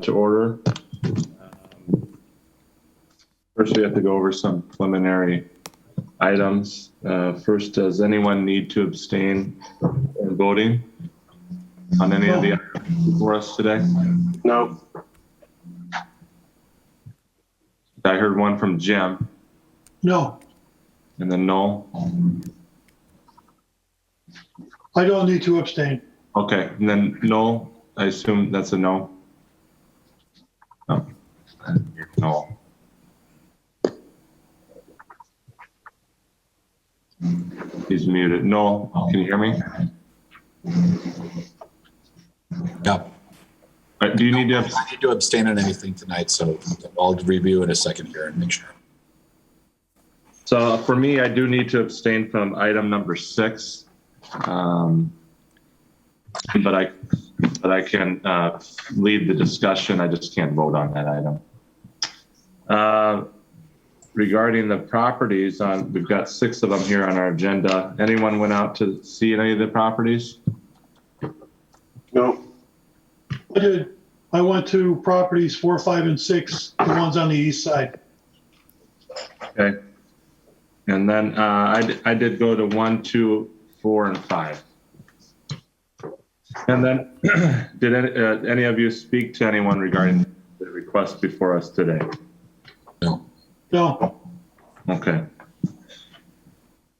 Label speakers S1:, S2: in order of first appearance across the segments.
S1: to order. First, we have to go over some preliminary items. First, does anyone need to abstain in voting on any of the items before us today?
S2: No.
S1: I heard one from Jim.
S3: No,
S1: And then no.
S3: I don't need to abstain.
S1: Okay, and then no, I assume that's a no. Oh, no. He's muted. No, can you hear me?
S4: Yeah,
S1: Do you need to,
S4: I need to abstain on anything tonight, so I'll review in a second here and make sure.
S1: so for me, I do need to abstain from item number 6. But I can lead the discussion. I just can't vote on that item. Regarding the properties, we've got 6 of them here on our agenda. Anyone went out to see any of the properties?
S2: No.
S3: I did. I went to properties 4, 5, and 6, the ones on the east side.
S1: Okay. And then I did go to 1, 2, 4, and 5. And then did any of you speak to anyone regarding the request before us today?
S4: No.
S3: No,
S1: Okay.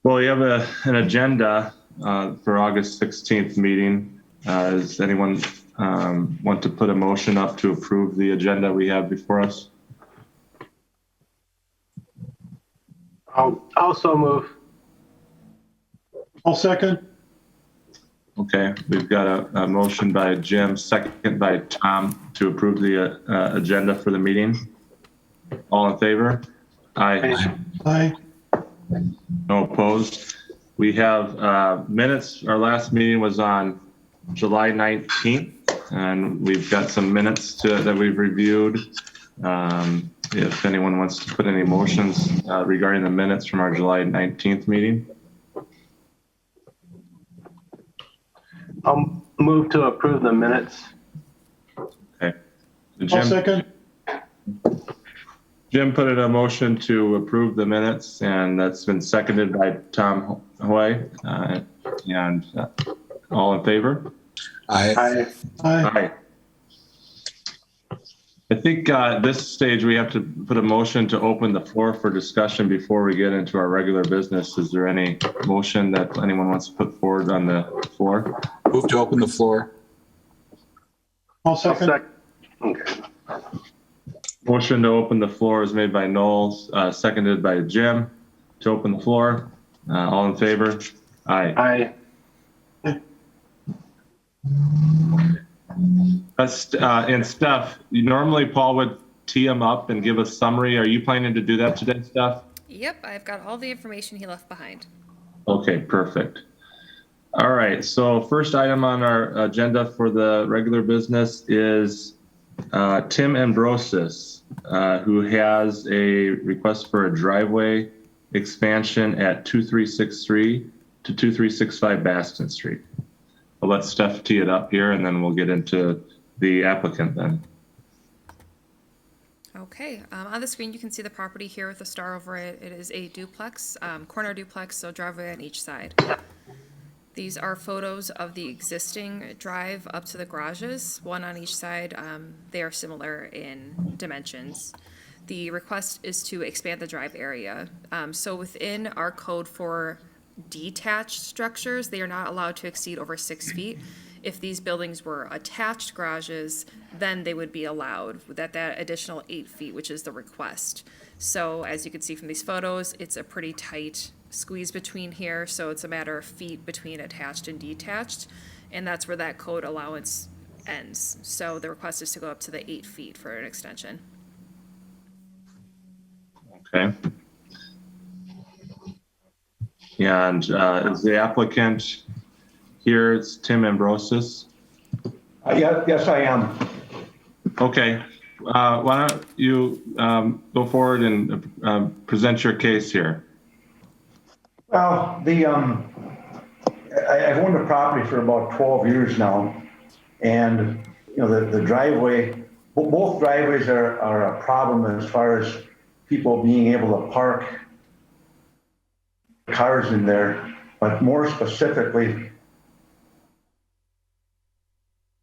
S1: Well, we have an agenda for August 16th meeting. Does anyone want to put a motion up to approve the agenda we have before us?
S2: I'll also move.
S3: I'll second.
S1: Okay, we've got a motion by Jim, second by Tom to approve the agenda for the meeting. All in favor? Aye.
S3: Aye.
S1: No opposed. We have minutes. Our last meeting was on July 19th, and we've got some minutes that we've reviewed. If anyone wants to put any motions regarding the minutes from our July 19th meeting.
S2: I'll move to approve the minutes.
S1: Okay.
S3: I'll second.
S1: Jim put in a motion to approve the minutes, and that's been seconded by Tom Hoy. And all in favor?
S4: Aye.
S3: Aye.
S1: I think this stage we have to put a motion to open the floor for discussion before we get into our regular business. Is there any motion that anyone wants to put forward on the floor?
S4: Move to open the floor.
S3: I'll second.
S2: Okay.
S1: Motion to open the floor is made by Noel, seconded by Jim to open the floor. All in favor? Aye.
S2: Aye.
S1: And Steph, normally Paul would tee him up and give a summary. Are you planning to do that today, Steph?
S5: Yep, I've got all the information he left behind.
S1: Okay, perfect. All right, so first item on our agenda for the regular business is Tim Ambrosis, who has a request for a driveway expansion at 2363 to 2365 Baston Street. I'll let Steph tee it up here, and then we'll get into the applicant then.
S5: Okay, on the screen you can see the property here with the star over it. It is a duplex, corner duplex, so driveway on each side. These are photos of the existing drive up to the garages, one on each side. They are similar in dimensions. The request is to expand the drive area. So within our code for detached structures, they are not allowed to exceed over 6 feet. If these buildings were attached garages, then they would be allowed that additional 8 feet, which is the request. So as you can see from these photos, it's a pretty tight squeeze between here, so it's a matter of feet between attached and detached, and that's where that code allowance ends. So the request is to go up to the 8 feet for an extension.
S1: Okay. And is the applicant here? It's Tim Ambrosis.
S6: Yes, I am.
S1: Okay. Why don't you go forward and present your case here?
S6: Well, I've owned the property for about 12 years now, and the driveway both driveways are a problem as far as people being able to park cars in there, but more specifically,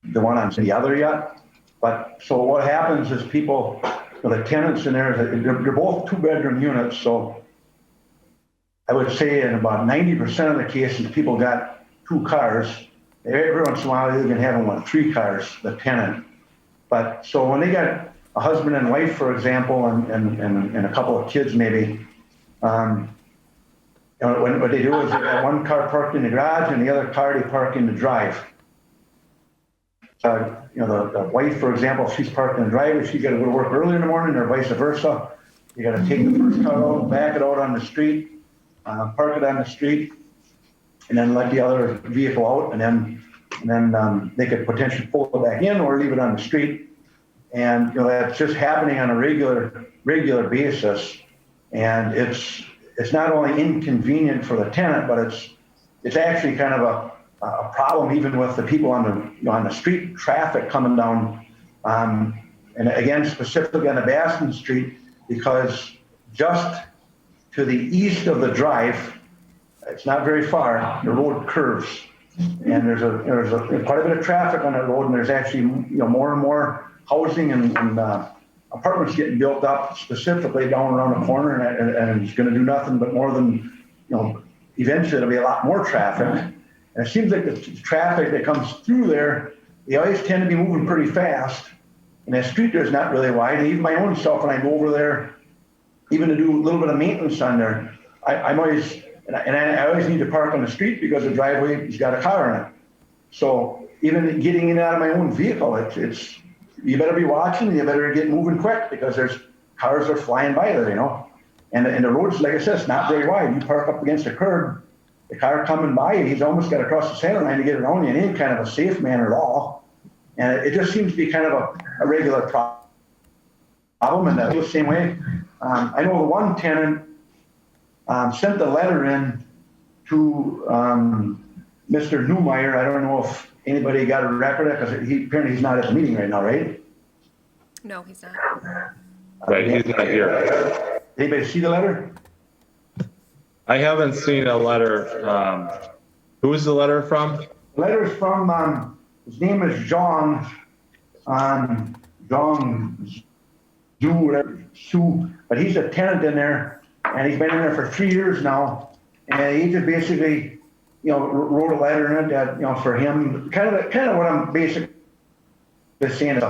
S6: the one on the other yet. But so what happens is people, the tenants in there, they're both 2-bedroom units. So I would say in about 90% of the cases, people got 2 cars. Every once in a while, they even have 3 cars, the tenant. But so when they got a husband and wife, for example, and a couple of kids maybe, what they do is they got 1 car parked in the garage and the other car they park in the drive. The wife, for example, if she's parked in the driveway, she's got to go to work early in the morning or vice versa. You got to take the first car out, back it out on the street, park it on the street, and then let the other vehicle out, and then they could potentially pull it back in or leave it on the street. And that's just happening on a regular basis, and it's not only inconvenient for the tenant, but it's actually kind of a problem even with the people on the street traffic coming down, and again specifically on the Baston Street, because just to the east of the drive, it's not very far, the road curves, and there's quite a bit of traffic on that road, and there's actually more and more housing and apartments getting built up specifically down around the corner, and it's going to do nothing but more than eventually there'll be a lot more traffic. And it seems like the traffic that comes through there, they always tend to be moving pretty fast. And that street there's not really wide. And even my own self, when I go over there, even to do a little bit of maintenance on there, I always need to park on the street because the driveway has got a car in it. So even getting in and out of my own vehicle, it's you better be watching. You better get moving quick because there's cars are flying by there, And the road's, like I said, it's not very wide. You park up against the curb. The car coming by, he's almost got to cross the center line to get around you, and it ain't kind of a safe manner at all. And it just seems to be kind of a regular problem, and that was the same way. I know the one tenant sent the letter in to Mr. Newmeyer. I don't know if anybody got a record of it, because apparently he's not at the meeting right now, right?
S5: No, he's not.
S1: Right, he's not here.
S6: Anybody see the letter?
S1: I haven't seen a letter. Who is the letter from?
S6: The letter is from, his name is John Sue, but he's a tenant in there, and he's been in there for 3 years now, and he just basically, wrote a letter in it that, for him, kind of what I'm basically saying is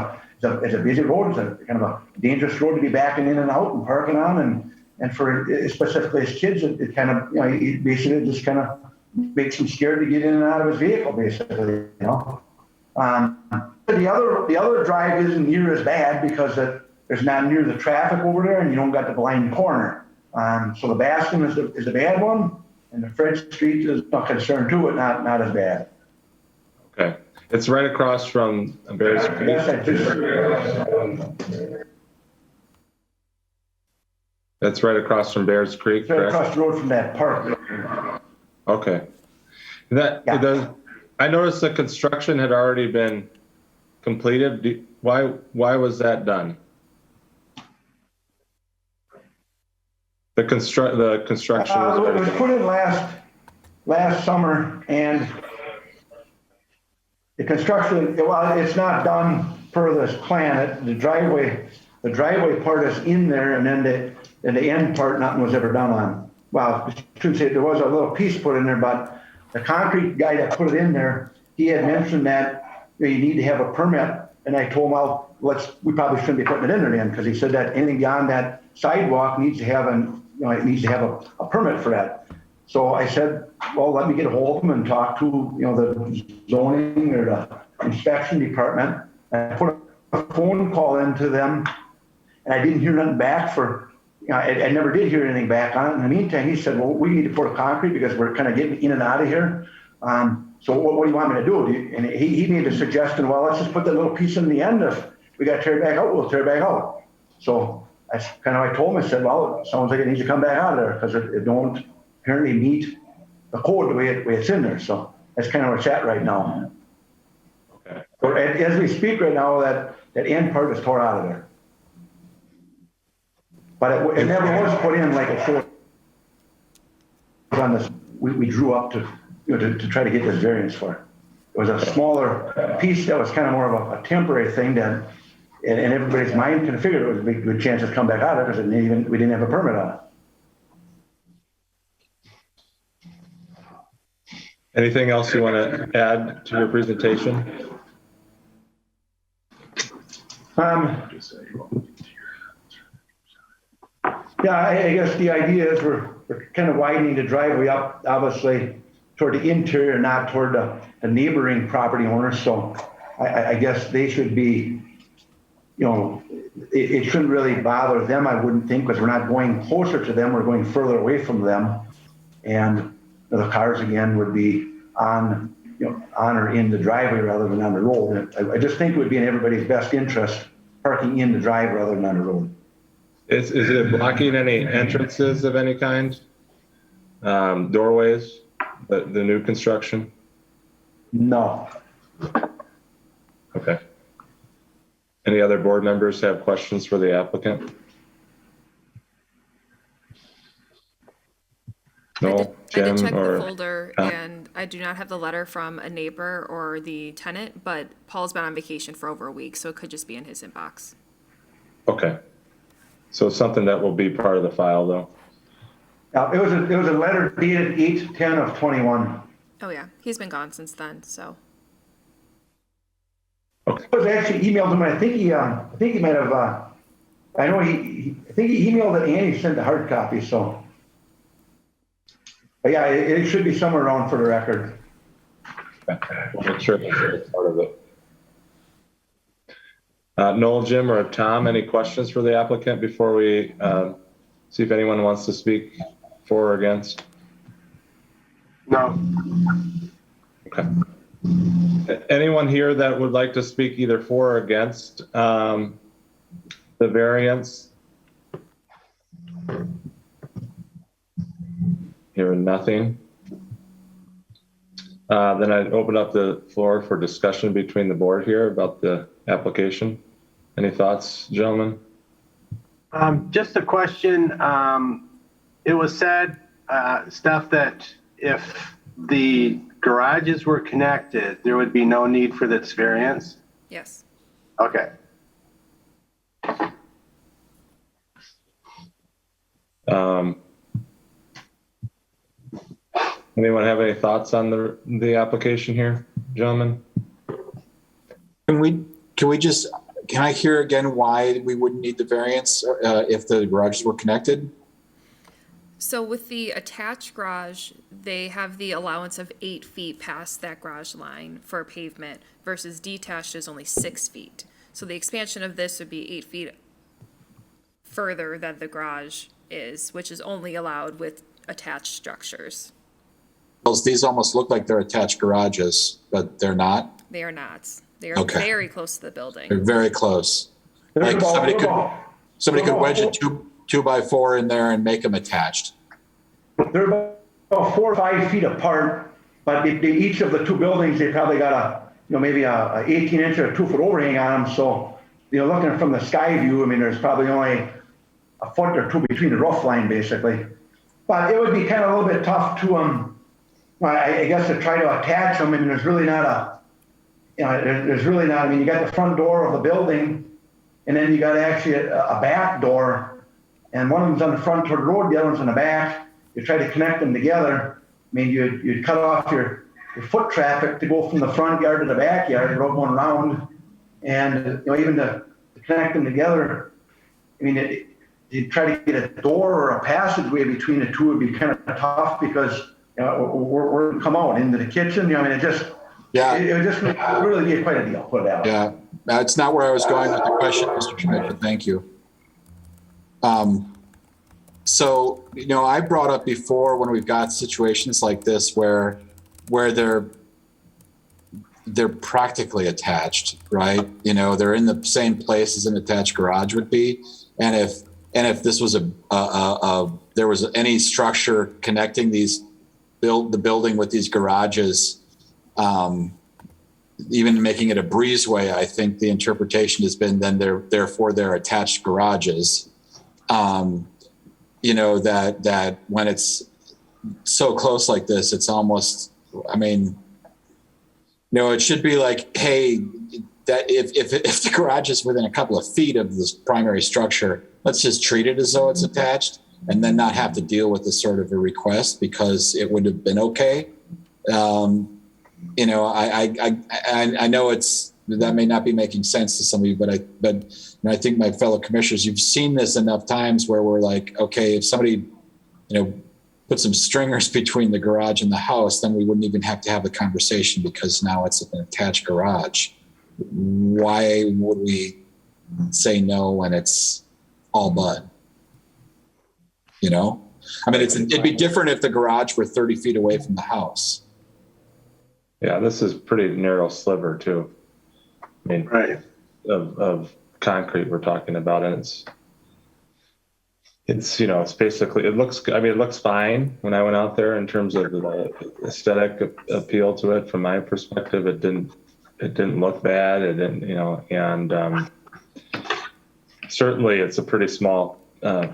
S6: it's a busy road, it's a kind of a dangerous road to be backing in and out and parking on, and for specifically his kids, it kind of, he basically just kind of makes him scared to get in and out of his vehicle, basically, The other drive isn't near as bad because there's not near the traffic over there, and you don't got the blind corner. So the Baston is the bad one, and the Fred Street is not concerned too, but not as bad.
S1: Okay. It's right across from Bears Creek.
S6: Yes, I just,
S1: That's right across from Bears Creek,
S6: right
S1: correct?
S6: across the road from that park.
S1: Okay.
S6: Yeah.
S1: I noticed the construction had already been completed. Why was that done? The construction
S6: It was put in last summer, and the construction, well, it's not done per this plan. The driveway part is in there, and then the end part, nothing was ever done on. Well, I shouldn't say there was a little piece put in there, but the concrete guy that put it in there, he had mentioned that you need to have a permit, and I told him, well, we probably shouldn't be putting it in there then, because he said that anything beyond that sidewalk needs to have it needs to have a permit for that. So I said, well, let me get a hold of him and talk to the zoning or the inspection department. I put a phone call into them, and I didn't hear nothing back I never did hear anything back on it. In the meantime, he said, well, we need to pour concrete because we're kind of getting in and out of here. So what do you want me to do? And he made a suggestion, well, let's just put that little piece in the end. If we got to tear it back out, we'll tear it back out. So I told him, I said, well, it sounds like it needs to come back out of there because it don't apparently meet the code the way it's in there. So that's kind of where it's at right now.
S1: Okay.
S6: Or as we speak right now, that end part is tore out of there. But it never was put in like a full on this, we drew up to, to try to get this variance for it. It was a smaller piece that was kind of more of a temporary thing that, and everybody's mind kind of figured it was a big good chance to come back out of it because we didn't have a permit on it.
S1: Anything else you want to add to your presentation?
S6: Yeah, I guess the idea is we're kind of widening the driveway up, obviously, toward the interior, not toward the neighboring property owners. So I guess they should be, it shouldn't really bother them, I wouldn't think, because we're not going closer to them, we're going further away from them. And the cars, again, would be on or in the driveway rather than on the road. And I just think it would be in everybody's best interest parking in the drive rather than on the road.
S1: Is it blocking any entrances of any kind? Doorways, the new construction?
S6: No.
S1: Okay. Any other board members have questions for the applicant? No,
S5: I
S1: Jim,
S5: did check
S1: or
S5: the folder, and I do not have the letter from a neighbor or the tenant, but Paul's been on vacation for over a week, so it could just be in his inbox.
S1: Okay. So it's something that will be part of the file, though.
S6: It was a letter dated 8/10/21.
S5: Oh yeah, he's been gone since then, so.
S1: Okay.
S6: It was actually emailed him. I think he might have. I know I think he emailed it and he sent a hard copy. So, but yeah, it should be somewhere around for the record.
S1: We'll make sure that's part of it. Noel, Jim, or Tom, any questions for the applicant before we see if anyone wants to speak for or against?
S2: No.
S1: Okay. Anyone here that would like to speak either for or against the variance? Hearing nothing. Then I'd open up the floor for discussion between the board here about the application. Any thoughts, gentlemen?
S2: Just a question. It was said, Steph, that if the garages were connected, there would be no need for this variance.
S5: Yes.
S2: Okay.
S1: Anyone have any thoughts on the application here, gentlemen?
S4: Can I hear again why we wouldn't need the variance if the garages were connected?
S5: So with the attached garage, they have the allowance of 8 feet past that garage line for pavement versus detached is only 6 feet. So the expansion of this would be 8 feet further than the garage is, which is only allowed with attached structures.
S4: These almost look like they're attached garages, but they're not.
S5: They are not. They are
S4: Okay.
S5: very close to the building.
S4: They're very close.
S6: They're
S4: Like
S6: about-
S4: somebody
S6: they're
S4: could
S6: about-
S4: Somebody
S6: they're
S4: could wedge a
S6: about-
S4: 2x4 in there and make them attached.
S6: They're about 4 or 5 feet apart, but each of the two buildings, they probably got maybe a 18-inch or a 2-foot overhang on them. So, looking from the sky view, I mean, there's probably only a foot or two between the roof line, basically. But it would be kind of a little bit tough to, I guess, to try to attach them. I mean, there's really not there's really not, I mean, you got the front door of the building, and then you got actually a back door, and one of them's on the front toward the road, the other one's on the back. You try to connect them together. I mean, you'd cut off your foot traffic to go from the front yard to the backyard, road going around, and even to connect them together. I mean, you try to get a door or a passageway between the two would be kind of tough because we're going to come out into the kitchen. I mean, it would just really be quite a deal. Put it that way.
S4: Yeah, that's not where I was going with the question, Mr. Schmidt, but thank you. So, I brought up before when we've got situations like this where they're practically attached, right? They're in the same place as an attached garage would be. And if this was there was any structure connecting the building with these garages, even making it a breezeway, I think the interpretation has been then therefore they're attached garages. You know, that when it's so close like this, it's almost, I mean, no, it should be like, hey, that if the garage is within a couple of feet of this primary structure, let's just treat it as though it's attached and then not have to deal with this sort of a request because it would have been okay. You know, I know that may not be making sense to some of you, but I think my fellow commissioners, you've seen this enough times where we're like, okay, if somebody, you know, put some stringers between the garage and the house, then we wouldn't even have to have the conversation because now it's an attached garage. Why would we say no when it's all bud? You know, I mean, it'd be different if the garage were 30 feet away from the house.
S1: Yeah, this is pretty narrow sliver too. I mean,
S2: Right.
S1: of concrete we're talking about, and it's you know, it's basically, it looks fine when I went out there in terms of the aesthetic appeal to it. From my perspective, it didn't look bad. It didn't, you know, and certainly it's a pretty small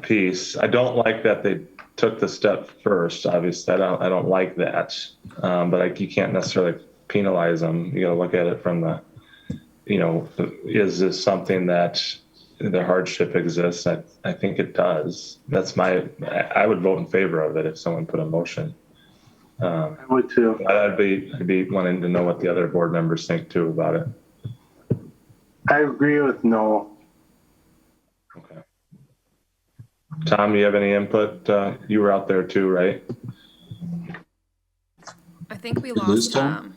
S1: piece. I don't like that they took the step first. Obviously, I don't like that, but you can't necessarily penalize them. You got to look at it from the, you know, is this something that the hardship exists? I think it does. I would vote in favor of it if someone put a motion.
S2: I would too.
S1: I'd be wanting to know what the other board members think too about it.
S2: I agree with no.
S1: Okay. Tom, do you have any input? You were out there too, right?
S5: I think we
S4: Did you lose
S5: lost
S4: Tom?
S5: Tom,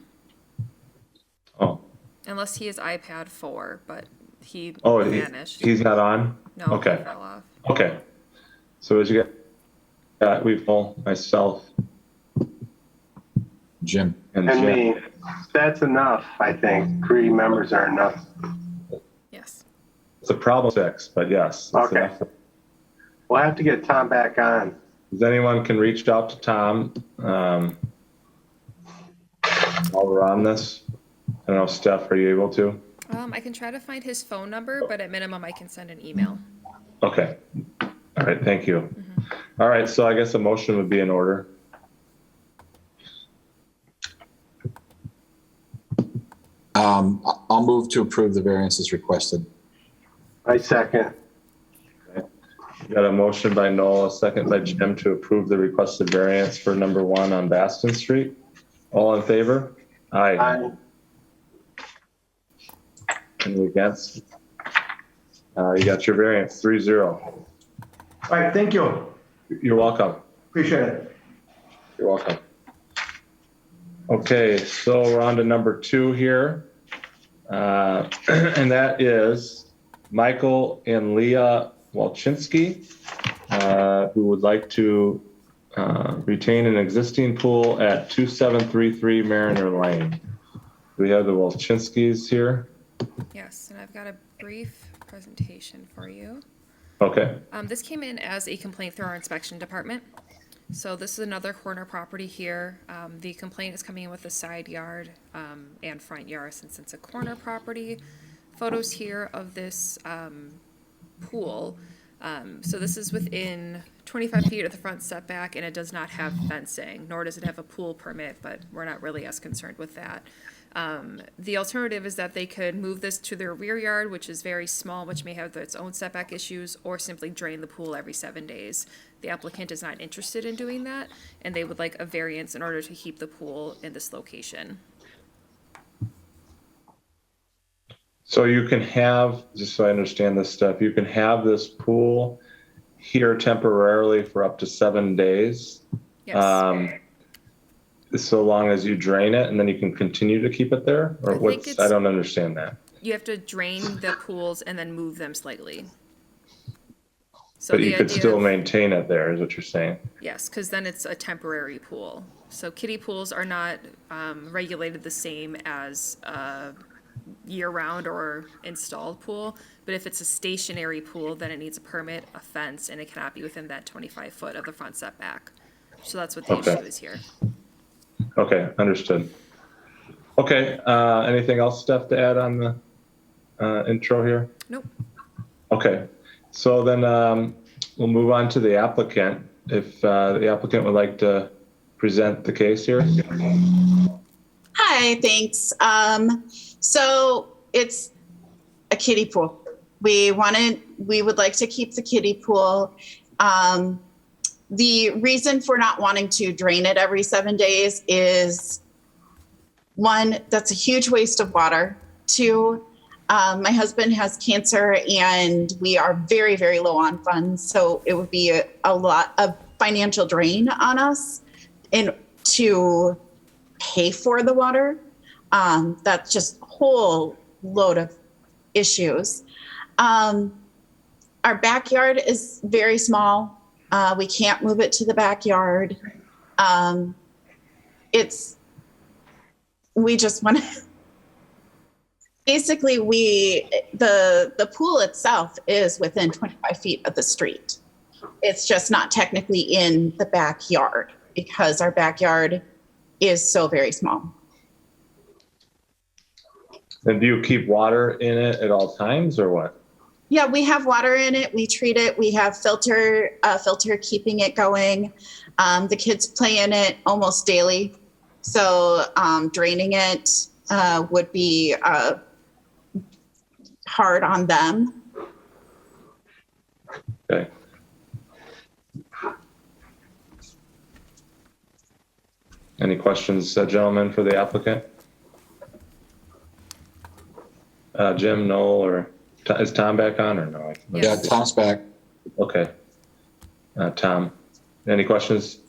S1: Oh,
S5: unless he is iPad 4, but he vanished.
S1: he's not on?
S5: No,
S1: Okay.
S5: he fell off.
S1: Okay. So as you got, we full, myself,
S4: Jim.
S2: And
S1: Jim.
S2: me. That's enough, I think. 3 members are enough.
S5: Yes.
S1: It's a problem 6, but yes. it's
S2: Okay.
S1: enough.
S2: We'll have to get Tom back on.
S1: Does anyone can reach out to Tom while we're on this? I don't know, Steph, are you able to?
S5: I can try to find his phone number, but at minimum, I can send an email.
S1: Okay. All right, thank you. All right, so I guess a motion would be in order.
S4: I'll move to approve the variances requested.
S2: I second.
S1: Got a motion by Noel, a second by Jim to approve the requested variance for number 1 on Baston Street. All in favor? Aye.
S2: Aye.
S1: Any against? You got your variance, 3-0.
S6: All right, thank you.
S1: You're welcome.
S6: Appreciate it.
S1: You're welcome. Okay, so we're on to number 2 here. And that is Michael and Leah Walczynski, who would like to retain an existing pool at 2733 Mariner Lane. Do we have the Walczynskis here?
S5: Yes, and I've got a brief presentation for you.
S1: Okay,
S5: This came in as a complaint through our inspection department. So this is another corner property here. The complaint is coming in with the side yard and front yard since it's a corner property. Photos here of this pool. So this is within 25 feet of the front setback, and it does not have fencing, nor does it have a pool permit, but we're not really as concerned with that. The alternative is that they could move this to their rear yard, which is very small, which may have its own setback issues, or simply drain the pool every 7 days. The applicant is not interested in doing that, and they would like a variance in order to keep the pool in this location.
S1: so you can have, just so I understand this stuff, you can have this pool here temporarily for up to 7 days.
S5: Yes.
S1: So long as you drain it and then you can continue to keep it there? Or
S5: I think
S1: what's, I
S5: it's-
S1: don't understand that.
S5: You have to drain the pools and then move them slightly. So
S1: But
S5: the
S1: you could
S5: idea
S1: still
S5: of-
S1: maintain it there, is what you're saying?
S5: Yes, because then it's a temporary pool. So kiddie pools are not regulated the same as a year-round or installed pool. But if it's a stationary pool, then it needs a permit, a fence, and it cannot be within that 25 foot of the front setback. So that's what the
S1: Okay.
S5: issue is here.
S1: Okay, understood. Okay, anything else, Steph, to add on the intro here?
S5: Nope.
S1: Okay, so then we'll move on to the applicant. If the applicant would like to present the case here.
S7: Hi, thanks. So it's a kiddie pool. We would like to keep the kiddie pool. The reason for not wanting to drain it every 7 days is, one, that's a huge waste of water. Two, my husband has cancer and we are very, very low on funds. So it would be a lot of financial drain on us to pay for the water. That's just a whole load of issues. Our backyard is very small. We can't move it to the backyard. We just want to, basically the pool itself is within 25 feet of the street. It's just not technically in the backyard because our backyard is so very small.
S1: And do you keep water in it at all times or what?
S7: Yeah, we have water in it. We treat it. We have filter keeping it going. The kids play in it almost daily. So draining it would be hard on them.
S1: Okay. Any questions, gentlemen, for the applicant? Jim, Noel, or is Tom back on or no?
S4: Yeah, Tom's back.
S1: Okay. Tom, any questions?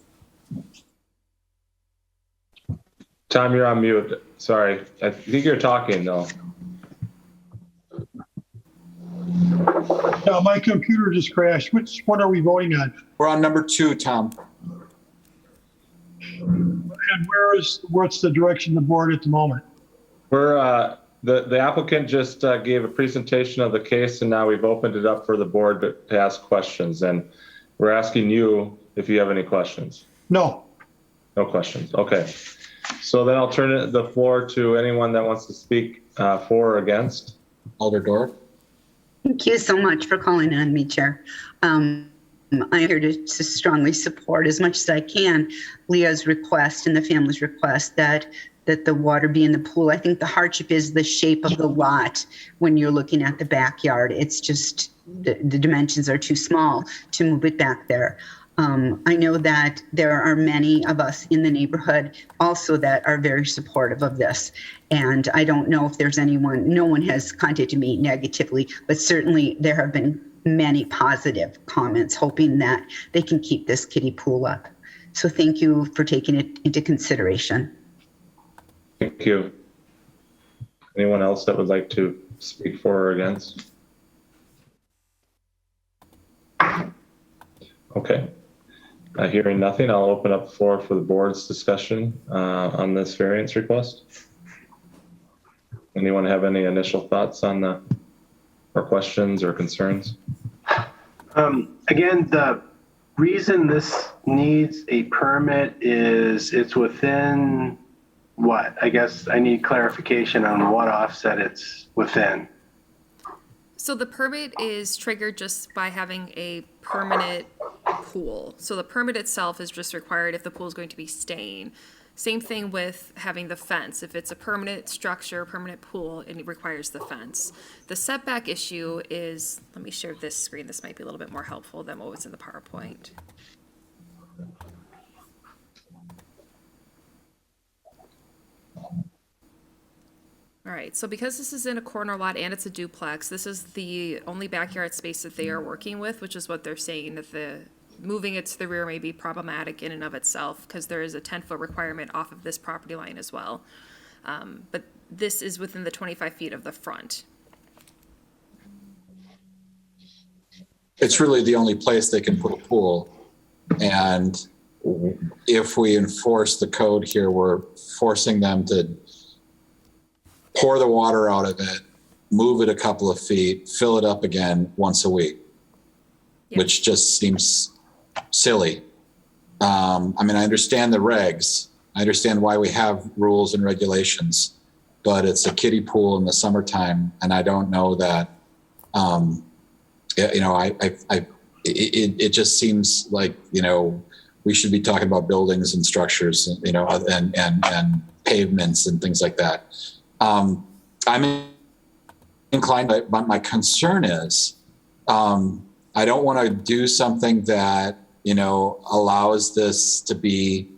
S1: Tom, you're on mute. Sorry. I think you're talking though.
S3: Now, my computer just crashed. Which one are we voting on?
S4: We're on number 2, Tom.
S3: And what's the direction of the board at the moment?
S1: We're, the applicant just gave a presentation of the case and now we've opened it up for the board to ask questions. And we're asking you if you have any questions.
S3: No.
S1: No questions. Okay. So then I'll turn the floor to anyone that wants to speak for or against.
S4: Alder Dorff.
S8: Thank you so much for calling on me, Chair. I'm here to strongly support as much as I can Leah's request and the family's request that the water be in the pool. I think the hardship is the shape of the lot when you're looking at the backyard. It's just the dimensions are too small to move it back there. I know that there are many of us in the neighborhood also that are very supportive of this. And I don't know if there's no one has contacted me negatively, but certainly there have been many positive comments hoping that they can keep this kiddie pool up. So thank you for taking it into consideration.
S1: Thank you. Anyone else that would like to speak for or against? Okay. Hearing nothing, I'll open up the floor for the board's discussion on this variance request. Anyone have any initial thoughts on or questions or concerns?
S2: Again, the reason this needs a permit is it's within what? I guess I need clarification on what offset it's within.
S5: So the permit is triggered just by having a permanent pool. So the permit itself is just required if the pool is going to be staying. Same thing with having the fence. If it's a permanent structure, permanent pool, it requires the fence. The setback issue is, let me share this screen. This might be a little bit more helpful than what was in the PowerPoint. All right, so because this is in a corner lot and it's a duplex, this is the only backyard space that they are working with, which is what they're saying, that moving it to the rear may be problematic in and of itself, because there is a 10-foot requirement off of this property line as well. But this is within the 25 feet of the front.
S4: It's really the only place they can put a pool. And if we enforce the code here, we're forcing them to pour the water out of it, move it a couple of feet, fill it up again once a week,
S5: Yeah.
S4: which just seems silly. I mean, I understand the regs. I understand why we have rules and regulations. but it's a kiddie pool in the summertime. And I don't know that, it just seems like, we should be talking about buildings and structures, and pavements and things like that. I'm inclined, but my concern is, I don't want to do something that, allows this to be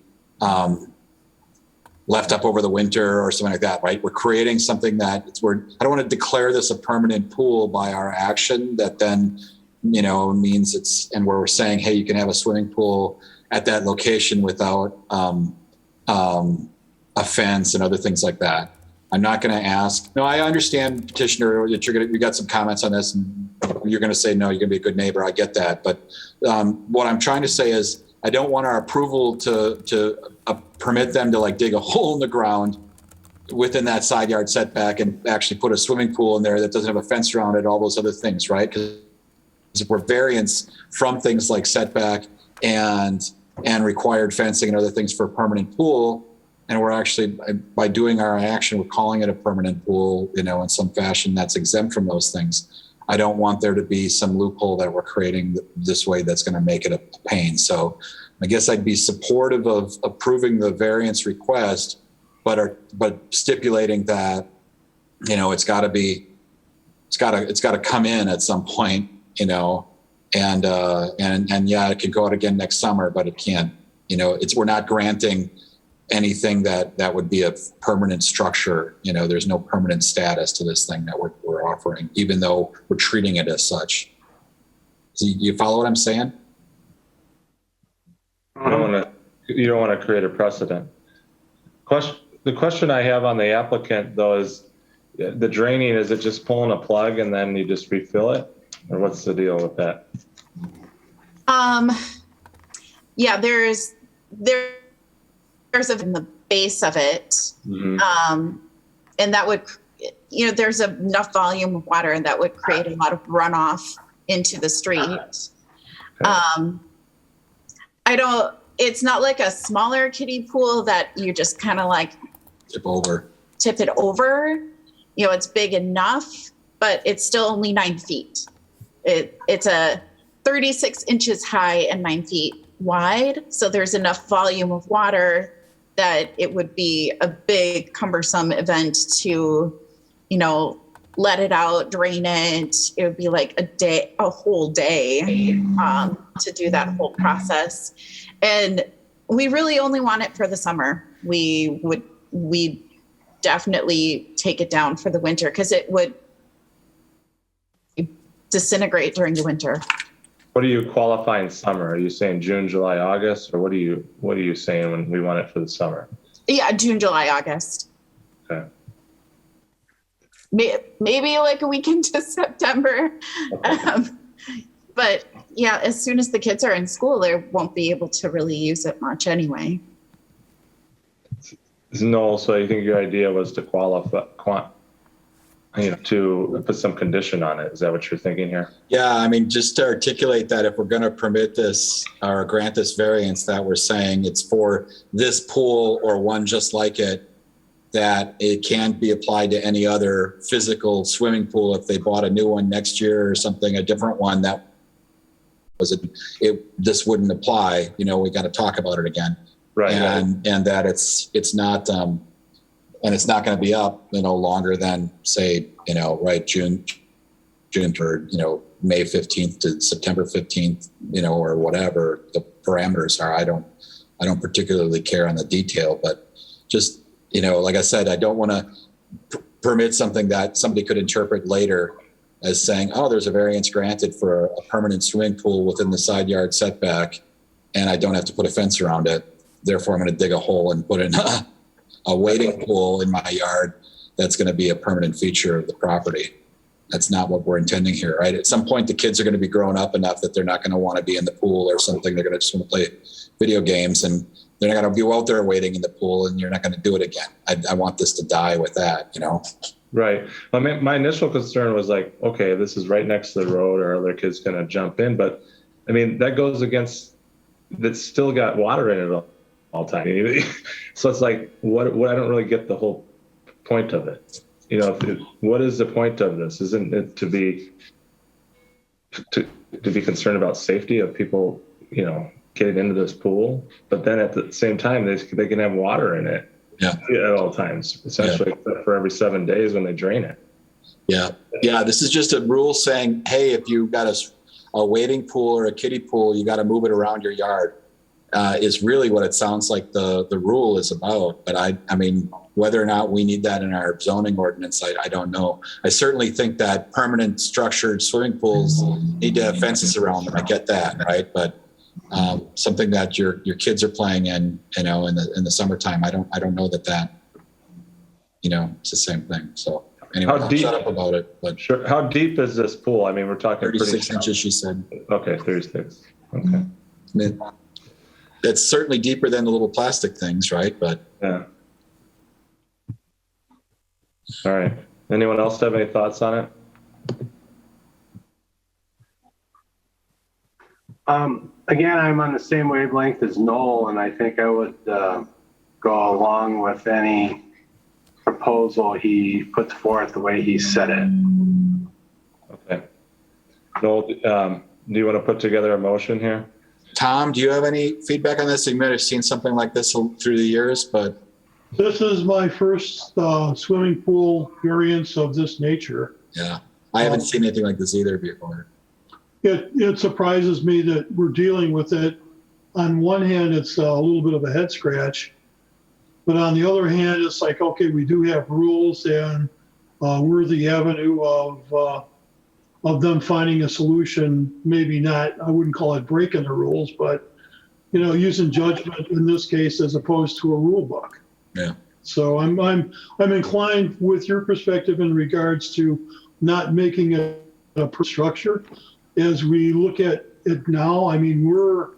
S4: left up over the winter or something like that, right? We're creating something I don't want to declare this a permanent pool by our action that then, means and where we're saying, hey, you can have a swimming pool at that location without a fence and other things like that. I'm not going to ask. No, I understand, petitioner, that you got some comments on this, and you're going to say no. You're going to be a good neighbor. I get that, but what I'm trying to say is I don't want our approval to permit them to dig a hole in the ground within that side yard setback and actually put a swimming pool in there that doesn't have a fence around it. All those other things, right? Because if we're variance from things like setback and required fencing and other things for a permanent pool. And we're actually, by doing our action, we're calling it a permanent pool, in some fashion that's exempt from those things. I don't want there to be some loophole that we're creating this way that's going to make it a pain. So I guess I'd be supportive of approving the variance request, but stipulating that, it's got to come in at some point, and yeah, it could go out again next summer, but it can't, we're not granting anything that would be a permanent structure. There's no permanent status to this thing that we're offering, even though we're treating it as such. So you follow what I'm saying?
S1: You don't want to create a precedent. The question I have on the applicant though is the draining, is it just pulling a plug and then you just refill it? Or what's the deal with that?
S7: Yeah, there's in the base of it.
S1: Mm-hmm.
S7: And that would, there's enough volume of water and that would create a lot of runoff into the street.
S1: Okay.
S7: It's not like a smaller kiddie pool that you just kind of tip it over. It's big enough, but it's still only 9 feet. It's a 36 inches high and 9 feet wide. So there's enough volume of water that it would be a big cumbersome event to, let it out, drain it. It would be like a whole day to do that whole process. And we really only want it for the summer. We definitely take it down for the winter because it would disintegrate during the winter.
S1: What are you qualifying summer? Are you saying June, July, August, or what are you saying when we want it for the summer?
S7: Yeah, June, July, August.
S1: Okay.
S7: Maybe like a week into September.
S1: Okay.
S7: But yeah, as soon as the kids are in school, they won't be able to really use it much anyway.
S1: No, so I think your idea was to to put some condition on it. Is that what you're thinking here?
S4: Yeah, just to articulate that if we're going to permit this or grant this variance, that we're saying it's for this pool or one just like it, that it can't be applied to any other physical swimming pool if they bought a new one next year or something, a different one that this wouldn't apply. We got to talk about it again.
S1: Right.
S4: And that it's not, and it's not going to be up, longer than say, June or May 15th to September 15th, or whatever the parameters are. I don't particularly care on the detail, but just, like I said, I don't want to permit something that somebody could interpret later as saying, oh, there's a variance granted for a permanent swimming pool within the side yard setback, and I don't have to put a fence around it. Therefore, I'm going to dig a hole and put in a wading pool in my yard that's going to be a permanent feature of the property. That's not what we're intending here, right? At some point, the kids are going to be grown up enough that they're not going to want to be in the pool or something. They're going to just want to play video games, and they're not going to be out there waiting in the pool, and you're not going to do it again. I want this to die with that,
S1: Right. My initial concern was like, okay, this is right next to the road, or other kids going to jump in? But that goes against, that's still got water in it all the time. So it's like, what I don't really get the whole point of it? You know, what is the point of this? Isn't it to be concerned about safety of people, you know, getting into this pool? But then at the same time, they can have water in it at all times, essentially, except for every 7 days when they drain it.
S4: Yeah. This is just a rule saying, hey, if you've got a wading pool or a kiddie pool, you got to move it around your yard. Is really what it sounds like the rule is about. But I mean, whether or not we need that in our zoning ordinance, I don't know. I certainly think that permanent structured swimming pools need to have fences around them. I get that, right? But something that your kids are playing in, you know, in the summertime, I don't know that you know, it's the same thing. So anyway, I'll shut up about it. But
S1: sure. How deep is this pool? I mean, we're talking
S4: 36 inches, she said.
S1: Okay, 36. Okay.
S4: I mean, it's certainly deeper than the little plastic things, right? But
S1: yeah. All right. Anyone else have any thoughts on it?
S2: Again, I'm on the same wavelength as Noel, and I think I would go along with any proposal he puts forth the way he said it.
S1: Okay. Noel, do you want to put together a motion here?
S4: Tom, do you have any feedback on this? You might have seen something like this through the years, but.
S3: This is my first swimming pool variance of this nature.
S4: Yeah, I haven't seen anything like this either before.
S3: It surprises me that we're dealing with it. On one hand, it's a little bit of a head scratch, but on the other hand, it's like, okay, we do have rules, and we're the avenue of them finding a solution. Maybe not, I wouldn't call it breaking the rules, but you know, using judgment in this case as opposed to a rule book.
S4: Yeah.
S3: So I'm inclined with your perspective in regards to not making it a structure. As we look at it now, I mean, we're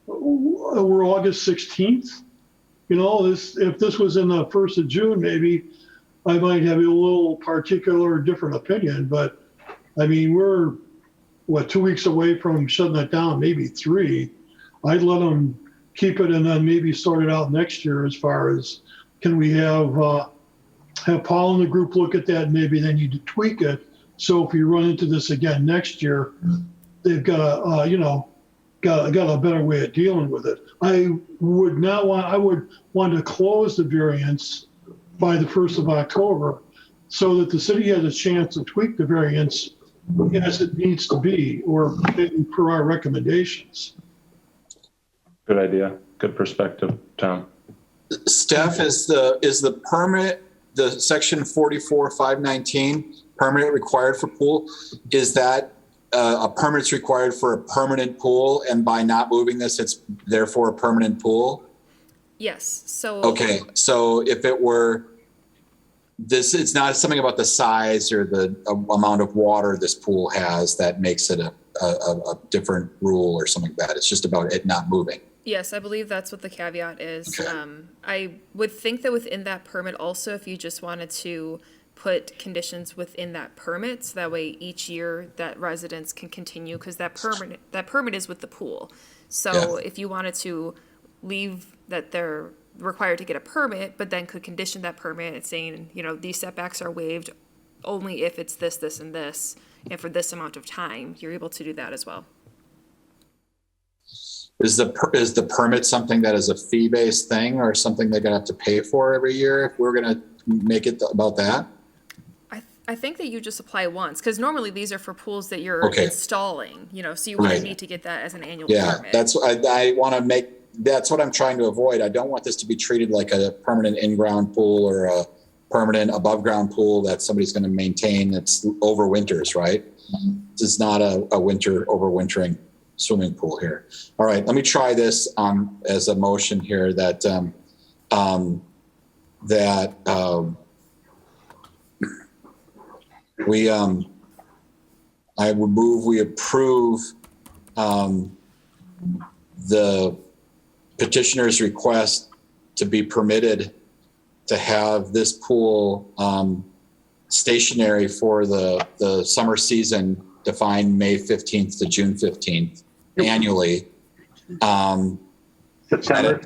S3: August 16th. You know, if this was in the 1st of June, maybe I might have a little particular different opinion. But I mean, we're 2 weeks away from shutting it down, maybe 3. I'd let them keep it and then maybe sort it out next year as far as can we have Paul and the group look at that, and maybe they need to tweak it. So if you run into this again next year, they've got a better way of dealing with it. I would want to close the variance by the 1st of October so that the city has a chance to tweak the variance as it needs to be, or per our recommendations.
S1: Good idea. Good perspective, Tom.
S4: Steph, is the permit, the section 44-519 permit required for pool? Is that a permit's required for a permanent pool, and by not moving this, it's therefore a permanent pool?
S5: Yes. So.
S4: Okay. So if it were this, it's not something about the size or the amount of water this pool has that makes it a different rule or something like that. It's just about it not moving.
S5: Yes, I believe that's what the caveat is.
S4: Okay.
S5: I would think that within that permit also, if you just wanted to put conditions within that permit, so that way each year that residents can continue, because that permit is with the pool. So if you wanted to leave that they're required to get a permit, but then could condition that permit saying, you know, these setbacks are waived only if it's this, this, and this, and for this amount of time, you're able to do that as well.
S4: Is the permit something that is a fee-based thing, or something they're gonna have to pay for every year if we're gonna make it about that?
S5: I think that you just apply once, because normally these are for pools that you're installing, you know, so you wouldn't need to get that as an annual permit.
S4: That's I want to make. That's what I'm trying to avoid. I don't want this to be treated like a permanent in-ground pool or a permanent above-ground pool that somebody's going to maintain that's overwinters, right? This is not a overwintering swimming pool here. All right, let me try this as a motion here that I would move we approve the petitioner's request to be permitted to have this pool stationary for the summer season, defined May 15th to June 15th annually.
S2: September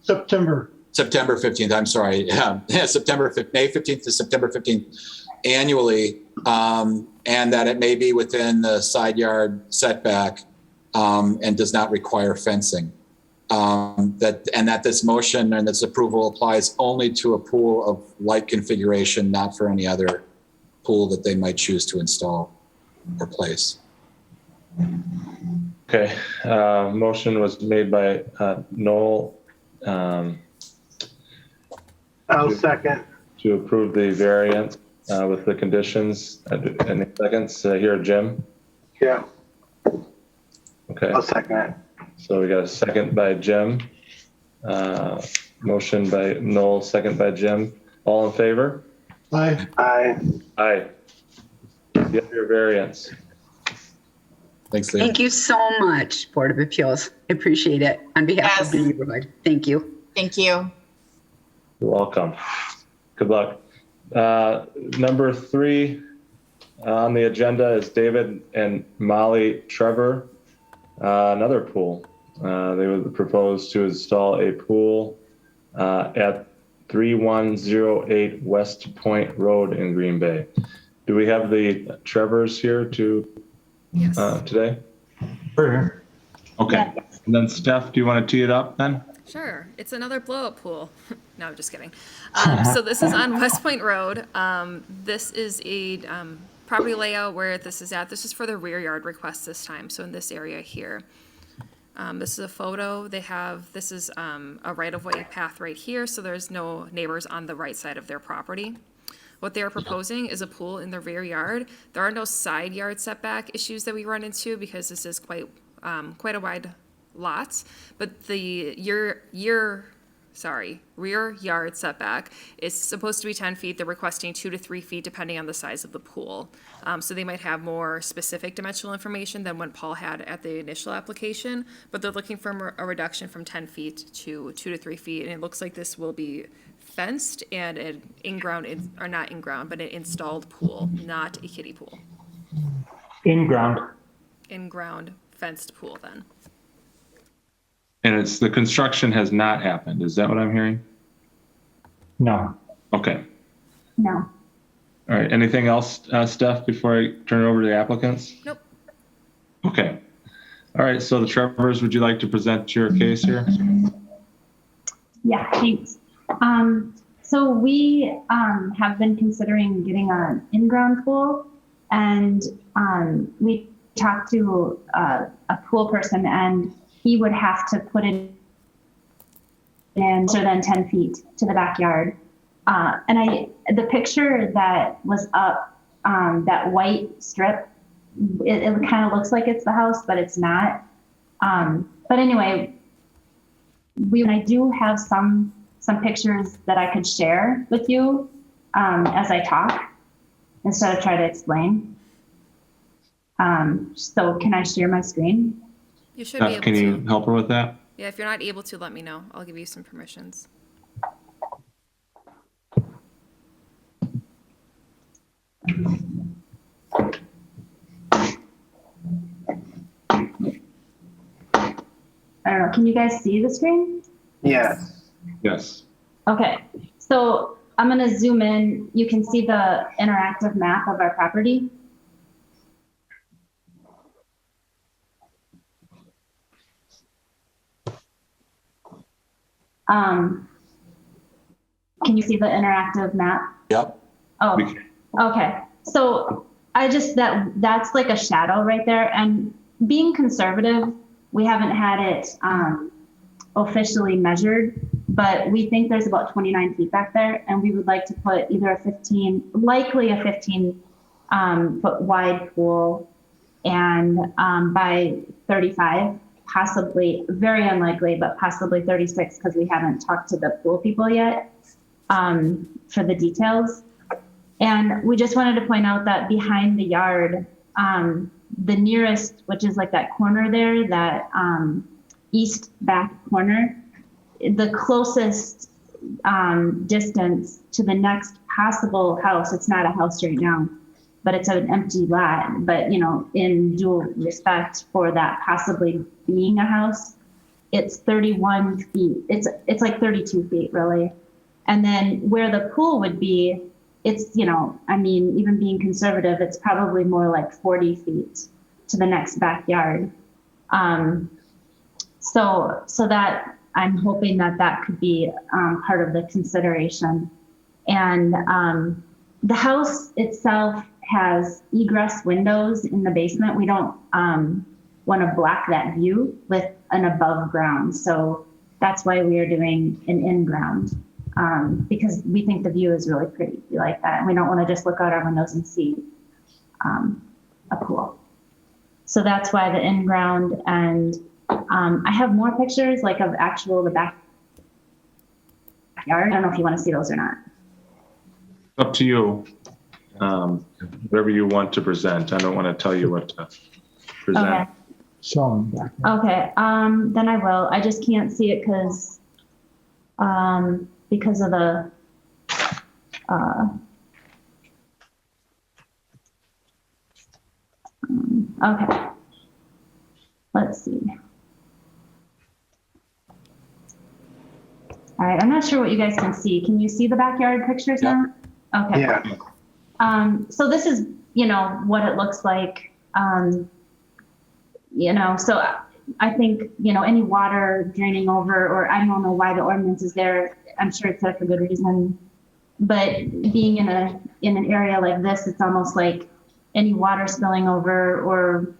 S2: 15th?
S4: September 15th, I'm sorry. Yeah, May 15th to September 15th annually, and that it may be within the side yard setback and does not require fencing. That this motion and this approval applies only to a pool of like configuration, not for any other pool that they might choose to install or place.
S1: Okay, motion was made by Noel
S2: I'll second.
S1: to approve the variance with the conditions. Any seconds? Here, Jim?
S2: Yeah,
S1: Okay,
S2: I'll second it.
S1: so we got a second by Jim. Motion by Noel, second by Jim. All in favor?
S3: Aye.
S2: Aye.
S1: Aye. You have your variance.
S4: Thanks, Leo.
S8: Thank you so much, Board of Appeals. I appreciate it on behalf of the
S7: Yes.
S8: neighborhood. Thank you.
S7: Thank you.
S1: You're welcome. Good luck. Number 3 on the agenda is David and Molly Trevor. Another pool. They would propose to install a pool at 3108 West Point Road in Green Bay. Do we have the Trevors here
S5: Yes.
S1: today? Okay. And then Steph, do you want to tee it up then?
S5: Sure. It's another blow-up pool. No, I'm just kidding. So this is on West Point Road. This is a property layout where this is at. This is for the rear yard request this time, so in this area here. This is a photo. This is a right-of-way path right here, so there's no neighbors on the right side of their property. What they are proposing is a pool in the rear yard. There are no side yard setback issues that we run into because this is quite a wide lot, but the rear yard setback is supposed to be 10 feet. They're requesting 2 to 3 feet depending on the size of the pool. So they might have more specific dimensional information than what Paul had at the initial application, but they're looking for a reduction from 10 feet to 2 to 3 feet. And it looks like this will be fenced and an not in-ground, but an installed pool, not a kiddie pool.
S9: In-ground.
S5: In-ground fenced pool then.
S1: And the construction has not happened. Is that what I'm hearing?
S9: No.
S1: Okay.
S10: No.
S1: All right. Anything else, Steph, before I turn it over to the applicants?
S5: Nope.
S1: Okay. All right. So the Trevors, would you like to present your case here?
S10: Yeah, thanks. So we have been considering getting an in-ground pool, and we talked to a pool person, and he would have to put it in closer than 10 feet to the backyard. And the picture that was up, that white strip, it kind of looks like it's the house, but it's not. But anyway, I do have some pictures that I could share with you as I talk instead of try to explain. So can I share my screen?
S5: You should be able
S1: Can
S5: to.
S1: you help her with that?
S5: Yeah, if you're not able to, let me know. I'll give you some permissions.
S10: I don't know. Can you guys see the screen?
S2: Yes.
S1: Yes.
S10: Okay. So I'm going to zoom in. You can see the interactive map of our property. Can you see the interactive map?
S4: Yep.
S10: Oh,
S1: We can.
S10: okay. So that's like a shadow right there. And being conservative, we haven't had it officially measured, but we think there's about 29 feet back there. And we would like to put either likely a 15 foot wide pool and by 35, possibly, very unlikely, but possibly 36 because we haven't talked to the pool people yet for the details. And we just wanted to point out that behind the yard, the nearest, which is like that corner there, that east back corner, the closest distance to the next possible house, it's not a house right now, but it's an empty lot. But, in due respect for that possibly being a house, it's 31 feet. It's like 32 feet really. And then where the pool would be, it's, I mean, even being conservative, it's probably more like 40 feet to the next backyard. So that I'm hoping that could be part of the consideration. And the house itself has egress windows in the basement. We don't want to block that view with an above ground. So that's why we are doing an in-ground, because we think the view is really pretty. We like that. And we don't want to just look out our windows and see a pool. So that's why the in-ground. And I have more pictures like of the backyard. I don't know if you want to see those or not.
S1: Up to you. Whatever you want to present. I don't want to tell you what to present.
S10: Okay.
S9: Show them back.
S10: Okay, then I will. I just can't see it because of the, okay. Let's see. All right, I'm not sure what you guys can see. Can you see the backyard pictures now? Okay.
S2: Yeah.
S10: So this is, what it looks like. So I think, any water draining over, or I don't know why the ordinance is there. I'm sure it's there for good reason. But being in an area like this, it's almost like any water spilling over or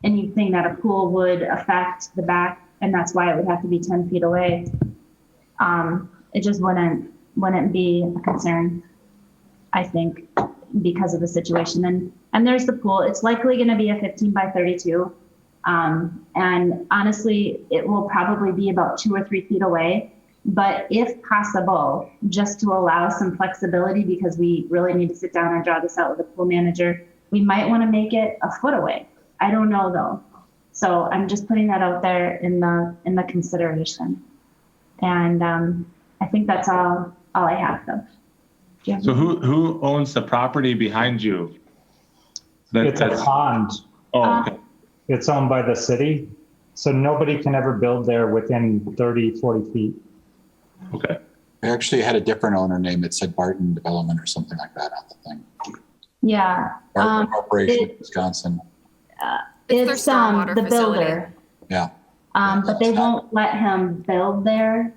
S10: anything that a pool would affect the back, and that's why it would have to be 10 feet away. It just wouldn't be a concern, I think, because of the situation. And there's the pool. It's likely going to be a 15 by 32. And honestly, it will probably be about 2 or 3 feet away. But if possible, just to allow some flexibility, because we really need to sit down and draw this out with the pool manager, we might want to make it a foot away. I don't know though. So I'm just putting that out there in the consideration. And I think that's all I have though.
S1: So who owns the property behind you?
S9: It's a pond.
S1: Oh, okay.
S9: It's owned by the city. So nobody can ever build there within 30, 40 feet.
S1: Okay.
S4: I actually had a different owner name. It said Barton Development or something like that on the thing.
S10: Yeah.
S4: Barton Corporation, Wisconsin.
S5: It's their
S10: It's
S5: stormwater
S10: the
S5: facility.
S10: builder.
S4: Yeah.
S10: But they won't let him build there.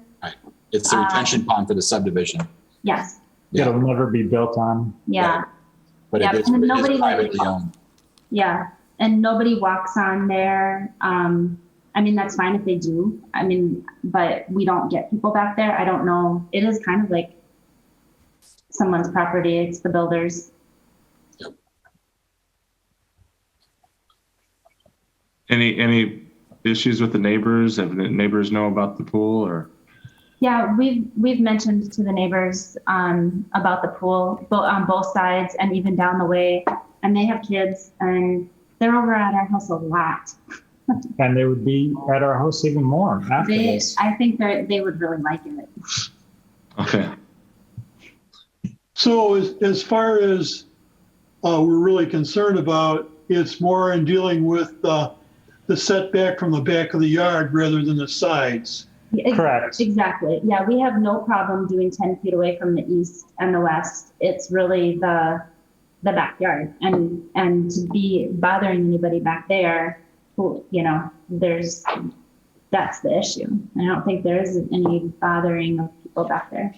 S4: It's the retention pond for the subdivision.
S10: Yes.
S4: Yeah.
S9: It'll never be built on.
S10: Yeah.
S4: But
S10: Yeah,
S4: it is
S10: and nobody
S4: privately owned.
S10: Yeah. And nobody walks on there. I mean, that's fine if they do. I mean, but we don't get people back there. I don't know. It is kind of like someone's property. It's the builder's.
S4: Yep.
S1: Any issues with the neighbors? Have the neighbors know about the pool or?
S10: Yeah, we've mentioned to the neighbors about the pool, on both sides and even down the way. And they have kids, and they're over at our house a lot.
S9: And they would be at our house even more after this.
S10: I think they would really like it.
S1: Okay.
S3: So as far as we're really concerned about, it's more in dealing with the setback from the back of the yard rather than the sides.
S9: Correct.
S10: Exactly. Yeah, we have no problem doing 10 feet away from the east and the west. It's really the backyard, and to be bothering anybody back there, who, that's the issue. I don't think there is any bothering of people back there.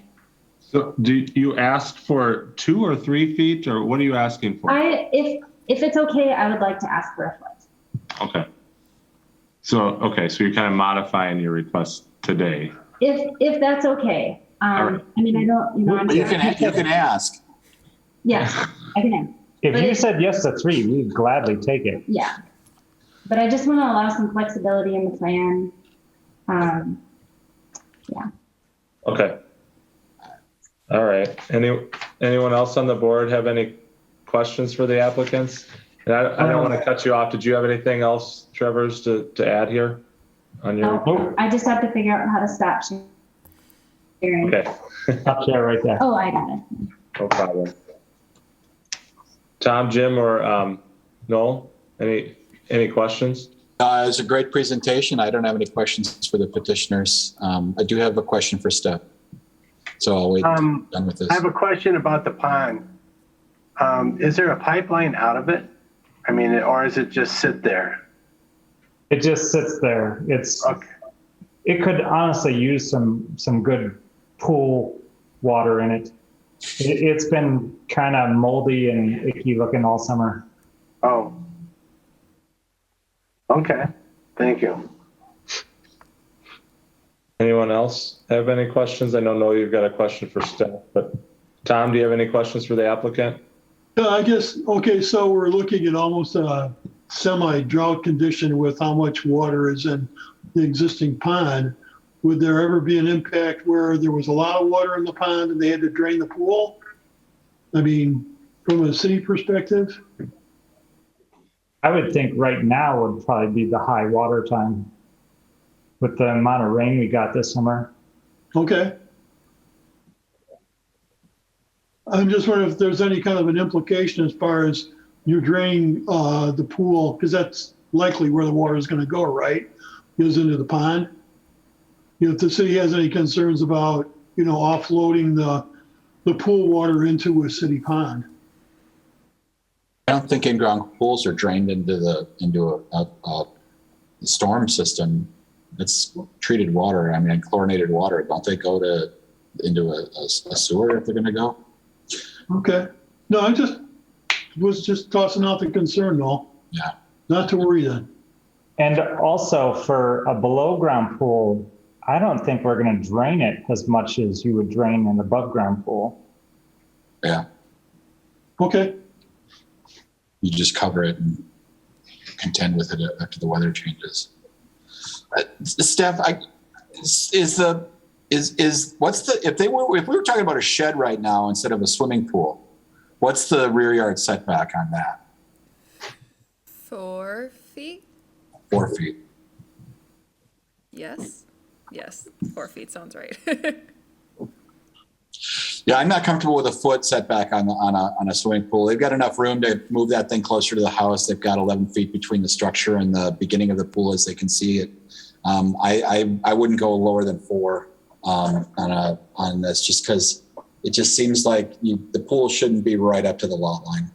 S1: So do you ask for 2 or 3 feet, or what are you asking for?
S10: If it's okay, I would like to ask for a foot.
S1: Okay. So you're kind of modifying your request today.
S10: If that's okay.
S1: All right.
S10: I mean, I don't, I'm
S4: But you can ask.
S10: Yes, I can ask.
S9: If
S10: But
S9: you said yes to 3, we'd gladly take it.
S10: Yeah. But I just want to allow some flexibility in the plan. Yeah.
S1: Okay. All right. Anyone else on the board have any questions for the applicants? And I don't want to cut you off. Did you have anything else, Trevor's, to add here on your?
S10: Oh, I just have to figure out how to stop sharing.
S1: Okay.
S9: Up there, right there.
S10: Oh, I got it.
S1: No problem. Tom, Jim, or Noel, any questions?
S4: It was a great presentation. I don't have any questions for the petitioners. I do have a question for Steph. So I'll wait done with this.
S2: I have a question about the pond. Is there a pipeline out of it? I mean, or is it just sit there?
S9: It just sits there.
S2: Okay.
S9: It could honestly use some good pool water in it. It's been kind of moldy and icky looking all summer.
S2: Oh. Okay. Thank you.
S1: Anyone else have any questions? I know Noel, you've got a question for Steph, but Tom, do you have any questions for the applicant?
S3: I guess, okay, so we're looking at almost a semi-drought condition with how much water is in the existing pond. Would there ever be an impact where there was a lot of water in the pond and they had to drain the pool? I mean, from a city perspective?
S9: I would think right now would probably be the high water time with the amount of rain we got this summer.
S3: Okay. I'm just wondering if there's any kind of an implication as far as you drain the pool, because that's likely where the water is going to go, right? Goes into the pond. If the city has any concerns about, offloading the pool water into a city pond.
S4: I don't think in-ground pools are drained into a storm system. It's treated water. I mean, chlorinated water. Don't they go into a sewer if they're going to go?
S3: Okay. No, I was just tossing out the concern, though.
S4: Yeah.
S3: Not to worry then.
S9: And also for a below ground pool, I don't think we're going to drain it as much as you would drain an above ground pool.
S4: Yeah.
S3: Okay.
S4: You just cover it and contend with it after the weather changes. Steph, if we were talking about a shed right now instead of a swimming pool, what's the rear yard setback on that?
S5: 4 feet?
S4: 4 feet.
S5: Yes. 4 feet sounds right.
S4: Yeah, I'm not comfortable with a foot setback on a swimming pool. They've got enough room to move that thing closer to the house. They've got 11 feet between the structure and the beginning of the pool as they can see it. I wouldn't go lower than 4 on this, just because it just seems like the pool shouldn't be right up to the lot line.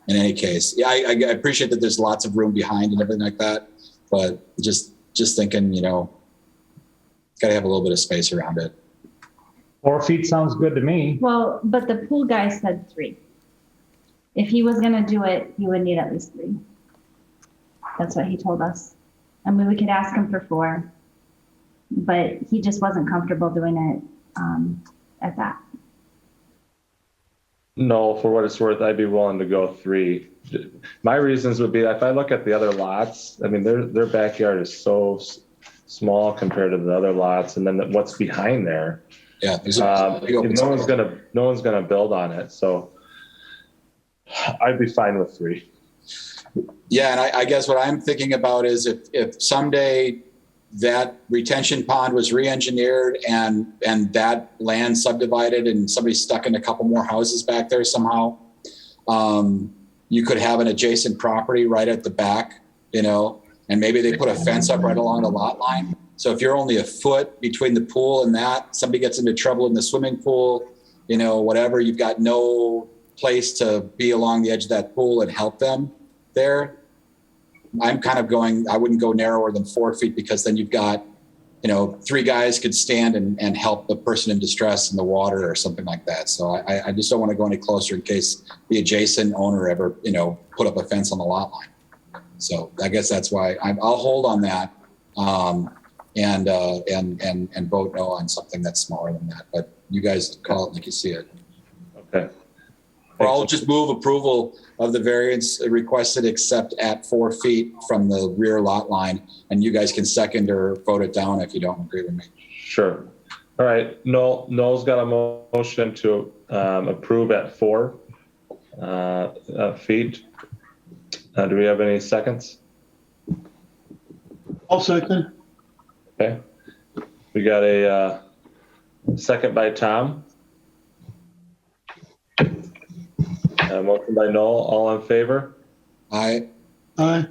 S4: In any case, yeah, I appreciate that there's lots of room behind and everything like that, but just thinking, got to have a little bit of space around it.
S9: 4 feet sounds good to me.
S10: Well, but the pool guy said 3. If he was gonna do it, he would need at least 3. That's what he told us. I mean, we could ask him for 4, but he just wasn't comfortable doing it at that.
S1: No, for what it's worth, I'd be willing to go 3. My reasons would be, if I look at the other lots, I mean, their backyard is so small compared to the other lots, and then what's behind there.
S4: Yeah,
S1: no one's gonna build on it, so I'd be fine with 3.
S4: Yeah, and I guess what I'm thinking about is if someday that retention pond was re-engineered and that land subdivided and somebody stuck in a couple more houses back there somehow, you could have an adjacent property right at the back, and maybe they put a fence up right along the lot line. So if you're only a foot between the pool and that, somebody gets into trouble in the swimming pool, whatever, you've got no place to be along the edge of that pool and help them there. I'm kind of I wouldn't go narrower than 4 feet, because then you've got, 3 guys could stand and help the person in distress in the water or something like that. So I just don't want to go any closer in case the adjacent owner ever, put up a fence on the lot line. So I guess that's why I'll hold on that. And vote no on something that's smaller than that. But you guys call it like you see it.
S1: Okay.
S4: Or I'll just move approval of the variance requested except at 4 feet from the rear lot line, and you guys can second or vote it down if you don't agree with me.
S1: Sure. All right. Noel's got a motion to approve at 4 feet. Do we have any seconds?
S3: I'll second.
S1: Okay. We got a second by Tom. Motion by Noel. All in favor?
S4: Aye.
S3: Aye.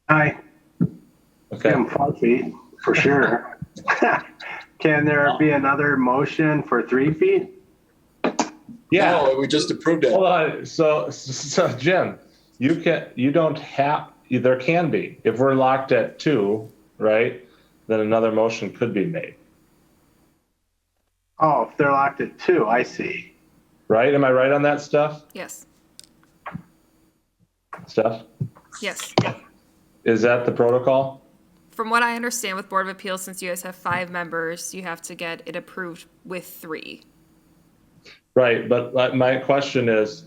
S2: Aye.
S1: Okay.
S2: I'm 5 feet for sure. Can there be another motion for 3 feet?
S1: Yeah.
S4: No, we just approved it.
S1: Hold on. So Jim, there can be. If we're locked at 2, right, then another motion could be made.
S2: Oh, if they're locked at 2, I see.
S1: Right? Am I right on that stuff?
S5: Yes,
S1: Steph?
S5: yes.
S1: Is that the protocol?
S5: From what I understand with Board of Appeals, since you guys have 5 members, you have to get it approved with 3.
S1: Right, but my question is,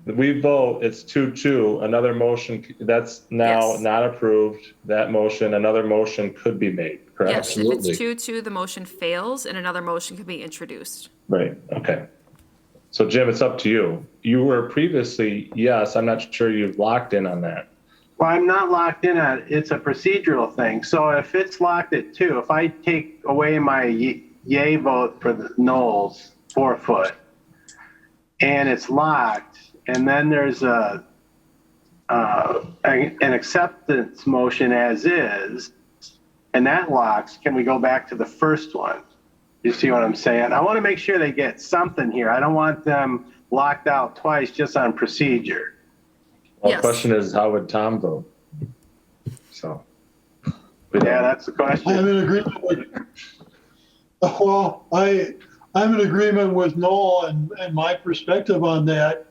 S1: we vote, it's 2-2, another motion, that's now
S5: Yes.
S1: not approved, that motion, another motion could be made, correct?
S5: Yes, if
S4: Absolutely.
S5: it's 2-2, the motion fails and another motion could be introduced.
S1: Right, okay. So Jim, it's up to you. You were previously, yes, I'm not sure you've locked in on that.
S2: Well, I'm not locked in on it. It's a procedural thing. So if it's locked at 2, if I take away my yay vote for the Knowles 4 foot and it's locked, and then there's an acceptance motion as is, and that locks, can we go back to the first one? You see what I'm saying? I want to make sure they get something here. I don't want them locked out twice just on procedure.
S1: Well,
S5: Yes.
S1: the question is, how would Tom vote? So. we don't-
S2: Yeah, that's the
S3: I'm
S2: question.
S3: in agreement with, well, I'm in agreement with Noel, and my perspective on that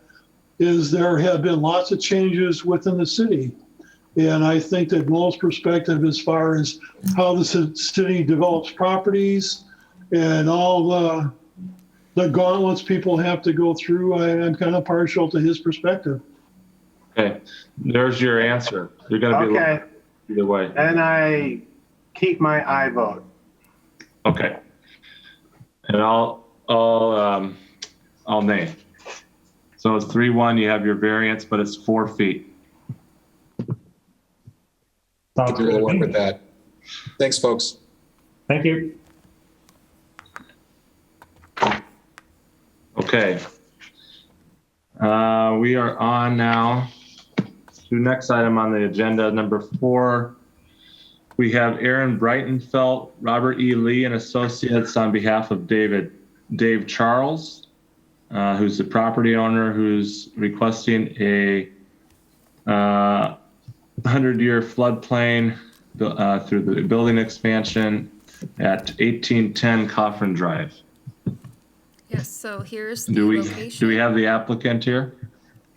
S3: is there have been lots of changes within the city. And I think that Noel's perspective as far as how the city develops properties and all the gauntlets people have to go through, I'm kind of partial to his perspective.
S1: Okay, there's your answer. You're gonna be
S2: Okay,
S1: locked either way.
S2: and I keep my aye vote.
S1: Okay. And I'll nay. So it's 3-1, you have your variance, but it's 4 feet.
S9: Sounds
S4: We'll
S9: good.
S4: work with that. Thanks, folks.
S9: Thank you.
S1: Okay. We are on now to next item on the agenda, number 4. We have Aaron Breitenfeld, Robert E. Lee and Associates on behalf of Dave Charles, who's the property owner, who's requesting a 100-year floodplain through the building expansion at 1810 Coffin Drive.
S5: Yes, so here's the
S1: Do
S5: location.
S1: we have the applicant here?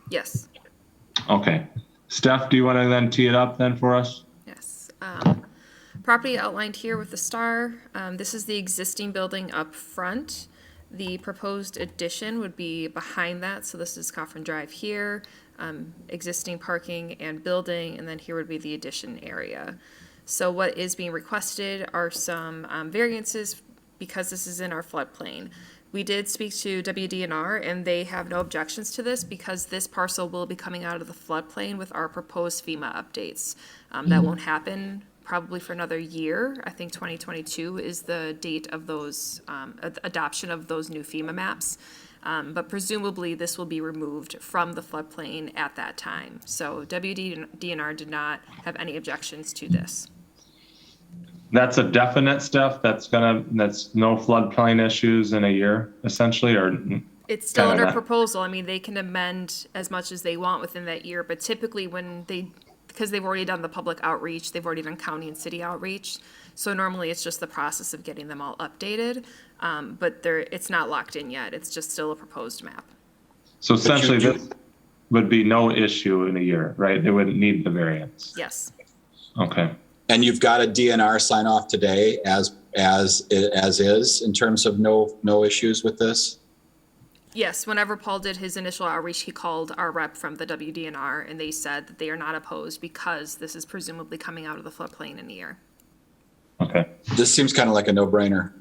S5: Yes,
S1: Okay. Steph, do you want to then tee it up then for us?
S5: yes. Property outlined here with the star. This is the existing building up front. The proposed addition would be behind that. So this is Coffin Drive here, existing parking and building, and then here would be the addition area. So what is being requested are some variances because this is in our floodplain. We did speak to WDNR and they have no objections to this because this parcel will be coming out of the floodplain with our proposed FEMA updates. That won't happen probably for another year. I think 2022 is the date of those, adoption of those new FEMA maps. But presumably this will be removed from the floodplain at that time. So WDNR did not have any objections to this.
S1: That's a definite, Steph. That's no floodplain issues in a year, essentially, or
S5: It's still
S1: Kinda
S5: under
S1: not.
S5: proposal. I mean, they can amend as much as they want within that year, but typically because they've already done the public outreach, they've already done county and city outreach. So normally it's just the process of getting them all updated. But it's not locked in yet. It's just still a proposed map.
S1: so essentially this would be no issue in a year, right? They wouldn't need the variance.
S5: Yes.
S1: Okay.
S4: And you've got a DNR sign off today as is in terms of no issues with this?
S5: Yes, whenever Paul did his initial outreach, he called our rep from the WDNR and they said that they are not opposed because this is presumably coming out of the floodplain in a year.
S1: Okay.
S4: This seems kind of like a no-brainer.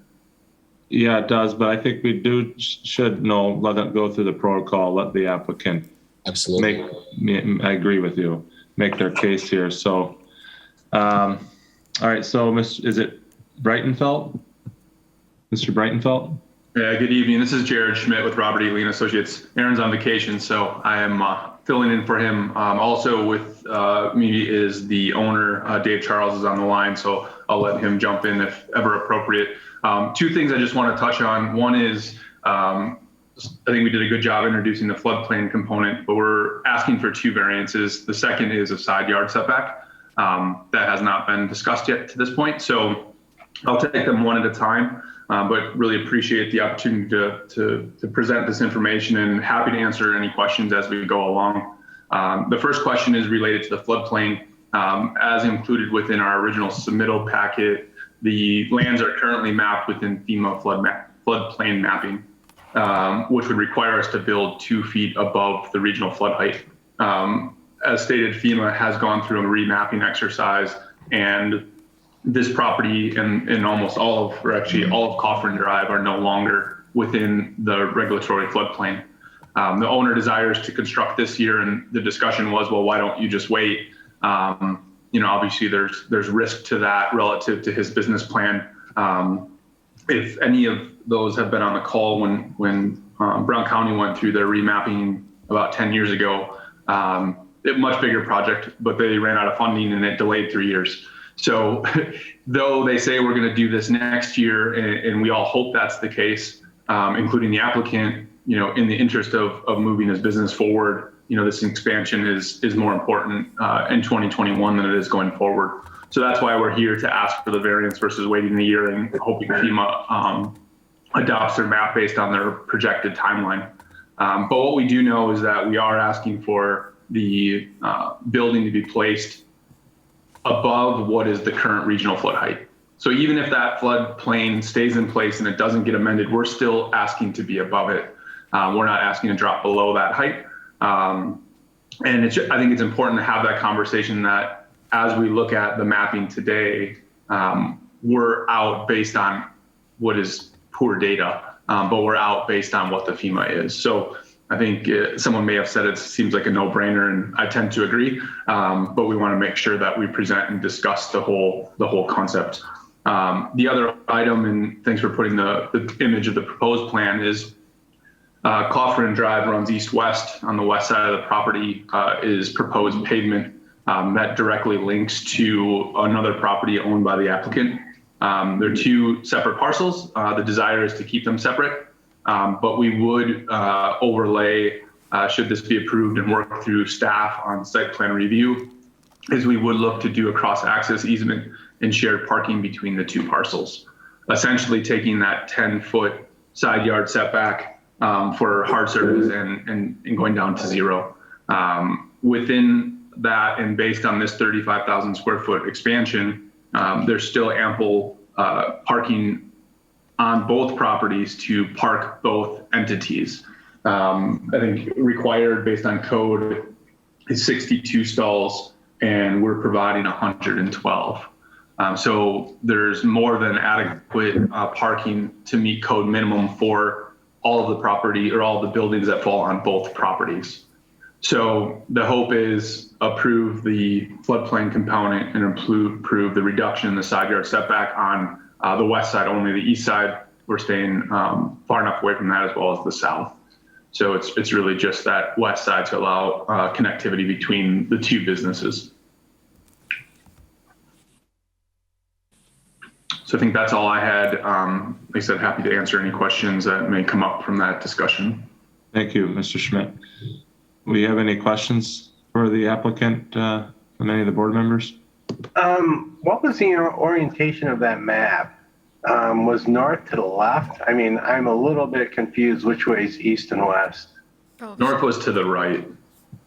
S1: Yeah, it does, but I think we should let it go through the protocol, let the applicant
S4: Absolutely.
S1: I agree with you, make their case here. So, all right, so is it Breitenfeld? Mr. Breitenfeld?
S11: Yeah, good evening. This is Jared Schmidt with Robert E. Lee and Associates. Aaron's on vacation, so I am filling in for him. Also with me is the owner, Dave Charles is on the line, so I'll let him jump in if ever appropriate. Two things I just want to touch on. One is, I think we did a good job introducing the floodplain component, but we're asking for 2 variances. The second is a side yard setback that has not been discussed yet to this point. So I'll take them one at a time, but really appreciate the opportunity to present this information, and happy to answer any questions as we go along. The first question is related to the floodplain. As included within our original submittal packet, the lands are currently mapped within FEMA floodplain mapping, which would require us to build 2 feet above the regional flood height. As stated, FEMA has gone through a remapping exercise, and this property and almost all of Coffrin Drive are no longer within the regulatory floodplain. The owner desires to construct this year, and the discussion was, well, why don't you just wait? Obviously there's risk to that relative to his business plan. If any of those have been on the call when Brown County went through their remapping about 10 years ago, a much bigger project, but they ran out of funding and it delayed 3 years. So though they say we're going to do this next year, and we all hope that's the case, including the applicant, in the interest of moving his business forward, this expansion is more important in 2021 than it is going forward. So that's why we're here to ask for the variance versus waiting a year and hoping FEMA adopts their map based on their projected timeline. But what we do know is that we are asking for the building to be placed above what is the current regional flood height. So even if that floodplain stays in place and it doesn't get amended, we're still asking to be above it. We're not asking to drop below that height. And I think it's important to have that conversation that as we look at the mapping today, we're out based on what is poor data, but we're out based on what the FEMA is. So I think someone may have said it seems like a no-brainer, and I tend to agree. But we want to make sure that we present and discuss the whole concept. The other item, and thanks for putting the image of the proposed plan, is Coffrin Drive runs east-west. On the west side of the property is proposed pavement that directly links to another property owned by the applicant. They're 2 separate parcels. The desire is to keep them separate. But we would overlay, should this be approved and work through staff on site plan review, is we would look to do a cross-access easement and shared parking between the 2 parcels, essentially taking that 10-foot side yard setback for hard surface and going down to 0. Within that, and based on this 35,000 square foot expansion, there's still ample parking on both properties to park both entities. I think required based on code is 62 stalls, and we're providing 112. So there's more than adequate parking to meet code minimum for all of the property or all of the buildings that fall on both properties. So the hope is approve the floodplain component and approve the reduction in the side yard setback on the west side only. The east side, we're staying far enough away from that, as well as the south. So it's really just that west side to allow connectivity between the 2 businesses. So I think that's all I had. Like I said, happy to answer any questions that may come up from that discussion.
S1: Thank you, Mr. Schmidt. Do we have any questions for the applicant from any of the board members?
S2: What was the orientation of that map? Was north to the left? I mean, I'm a little bit confused which way is east and west.
S5: Oh,
S11: North was to the right.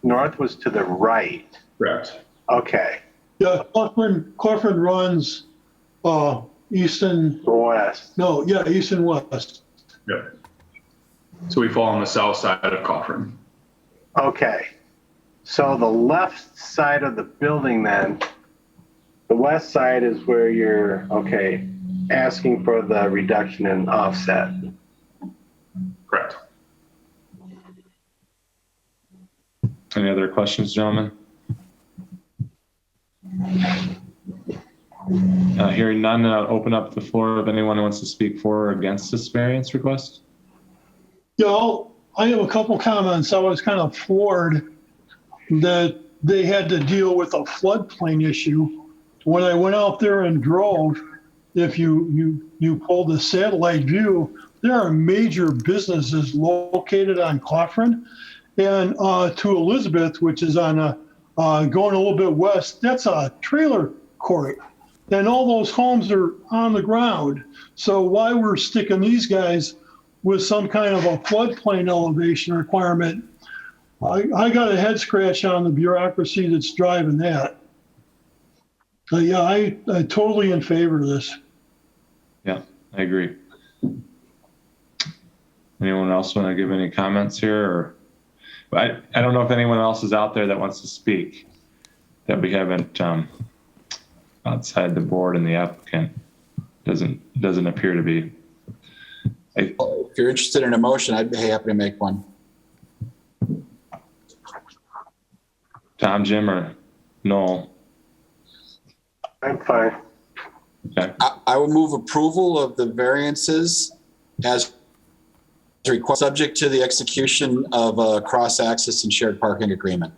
S2: North was to the right.
S11: Correct.
S2: Okay.
S3: Yeah, Coffrin runs east and
S2: West.
S3: east and west.
S11: Yep. So we fall on the south side of Coffrin.
S2: Okay. So the left side of the building then, the west side is where you're, asking for the reduction in offset.
S11: Correct.
S1: Any other questions, gentlemen? Hearing none, open up the floor if anyone wants to speak for or against this variance request.
S3: Yeah, I have a couple comments. I was kind of floored that they had to deal with a floodplain issue. When I went out there and drove, if you pull the satellite view, there are major businesses located on Coffrin, and to Elizabeth, which is on going a little bit west. That's a trailer court, and all those homes are on the ground. So why we're sticking these guys with some kind of a floodplain elevation requirement? I got a head scratch on the bureaucracy that's driving that. Yeah, I totally in favor of this.
S1: Yeah, I agree. Anyone else want to give any comments here? Or I don't know if anyone else is out there that wants to speak that we haven't outside the board and the applicant. Doesn't appear to be.
S4: If you're interested in a motion, I'd be happy to make one.
S1: Tom, Jim, or Noel?
S2: I'm fine.
S1: Okay.
S4: I will move approval of the variances as required, subject to the execution of a cross-access and shared parking agreement.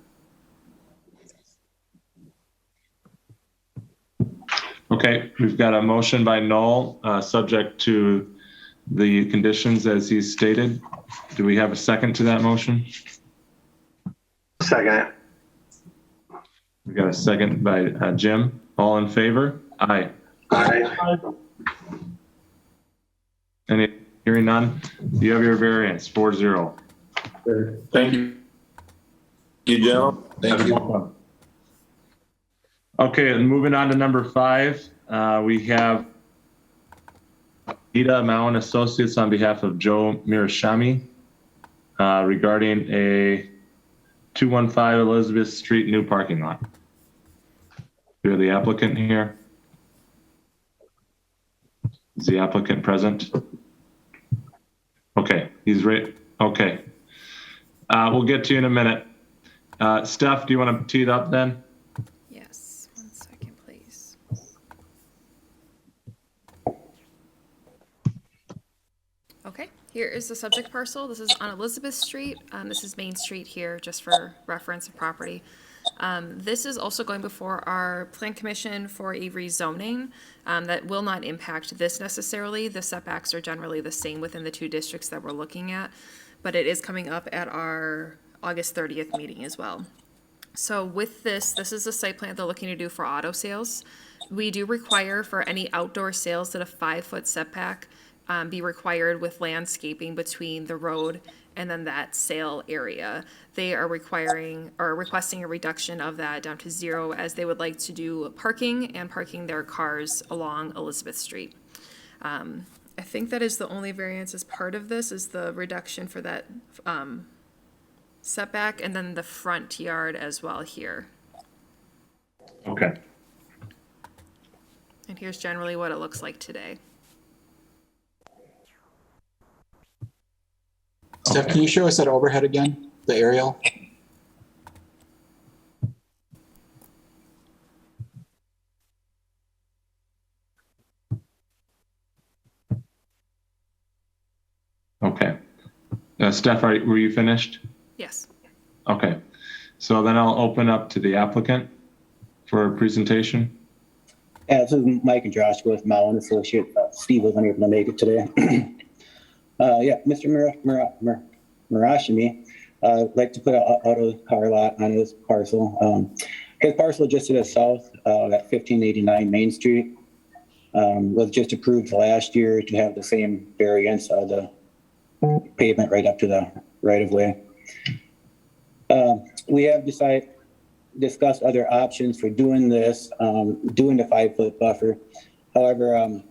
S1: Okay, we've got a motion by Noel, subject to the conditions as he's stated. Do we have a second to that motion?
S2: Second.
S1: We got a second by Jim. All in favor? Aye.
S2: Aye.
S1: Any hearing none? You have your variance 4-0.
S11: Thank you.
S12: You, Joe.
S4: Thank you.
S1: Okay, and moving on to number 5, we have Ida Mao and Associates on behalf of Joe Mirashami regarding a 215 Elizabeth Street new parking lot. You're the applicant here. Is the applicant present? Okay, he's right. Okay. We'll get to you in a minute. Steph, do you want to tee it up then?
S5: Yes, 1 second, please. Okay, here is the subject parcel. This is on Elizabeth Street. This is Main Street here, just for reference of property. This is also going before our Plan Commission for a rezoning that will not impact this necessarily. The setbacks are generally the same within the 2 districts that we're looking at, but it is coming up at our August 30th meeting as well. So with this is a site plan they're looking to do for auto sales. We do require for any outdoor sales that a 5-foot setback be required with landscaping between the road and then that sale area. They are requesting a reduction of that down to 0, as they would like to do parking their cars along Elizabeth Street. I think that is the only variance as part of this, is the reduction for that setback, and then the front yard as well here.
S1: Okay.
S5: And here's generally what it looks like today.
S4: Steph, can you show us that overhead again, the aerial?
S1: Okay. Steph, were you finished?
S5: Yes.
S1: Okay. So then I'll open up to the applicant for a presentation.
S13: Yeah, this is Mike and Josh with Mao and Associate. Steve wasn't able to make it today. Yeah, Mr. Mirashimi, I'd like to put an auto car lot on his parcel. His parcel just to the south at 1589 Main Street was just approved last year to have the same variance of the pavement right up to the right of way. We have discussed other options for doing this, doing the 5-foot buffer. However,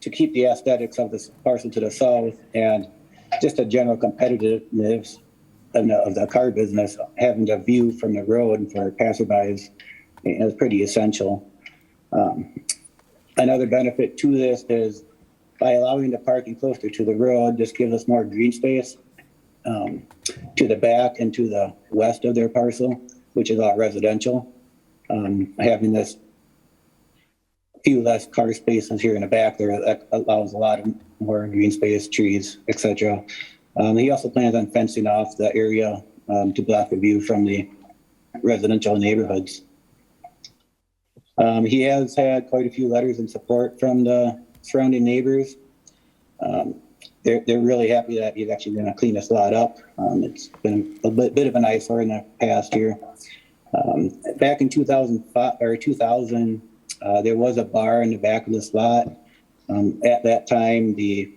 S13: to keep the aesthetics of this parcel to the south and just a general competitiveness of the car business, having the view from the road for passerbys is pretty essential. Another benefit to this is by allowing the parking closer to the road, just gives us more green space to the back and to the west of their parcel, which is all residential. Having this few less car spaces here in the back there, that allows a lot of more green space, trees, etc. He also plans on fencing off the area to block the view from the residential neighborhoods. He has had quite a few letters of support from the surrounding neighbors. They're really happy that he's actually going to clean this lot up. It's been a bit of an eyesore in the past year. Back in 2005 or 2000, there was a bar in the back of this lot. At that time, the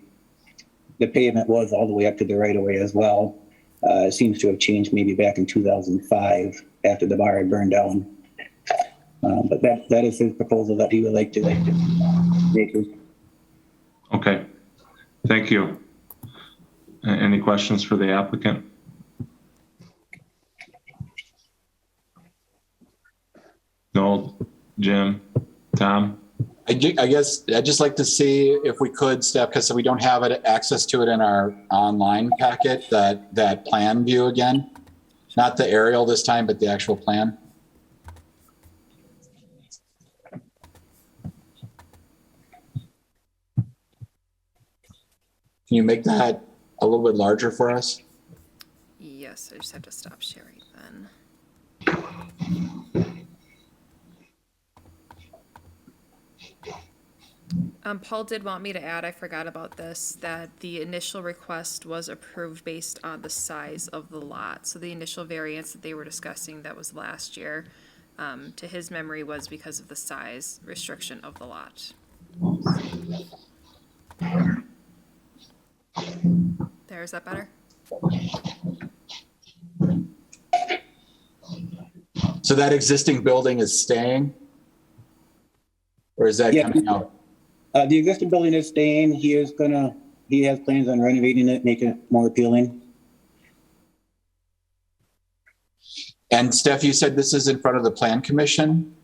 S13: pavement was all the way up to the right of way as well. It seems to have changed maybe back in 2005 after the bar had burned down. But that is his proposal that he would like to make.
S1: Okay, thank you. Any questions for the applicant? Noel, Jim, Tom?
S4: I guess I'd just like to see if we could, Steph, because we don't have access to it in our online packet, that plan view again. Not the aerial this time, but the actual plan. Can you make that a little bit larger for us?
S5: Yes, I just have to stop sharing then. Paul did want me to add, I forgot about this, that the initial request was approved based on the size of the lot. So the initial variance that they were discussing that was last year, to his memory, was because of the size restriction of the lot. There, is that better?
S4: So that existing building is staying? Or is that coming out?
S13: The existing building is staying. He has plans on renovating it, making it more appealing.
S4: And Steph, you said this is in front of the Plan Commission?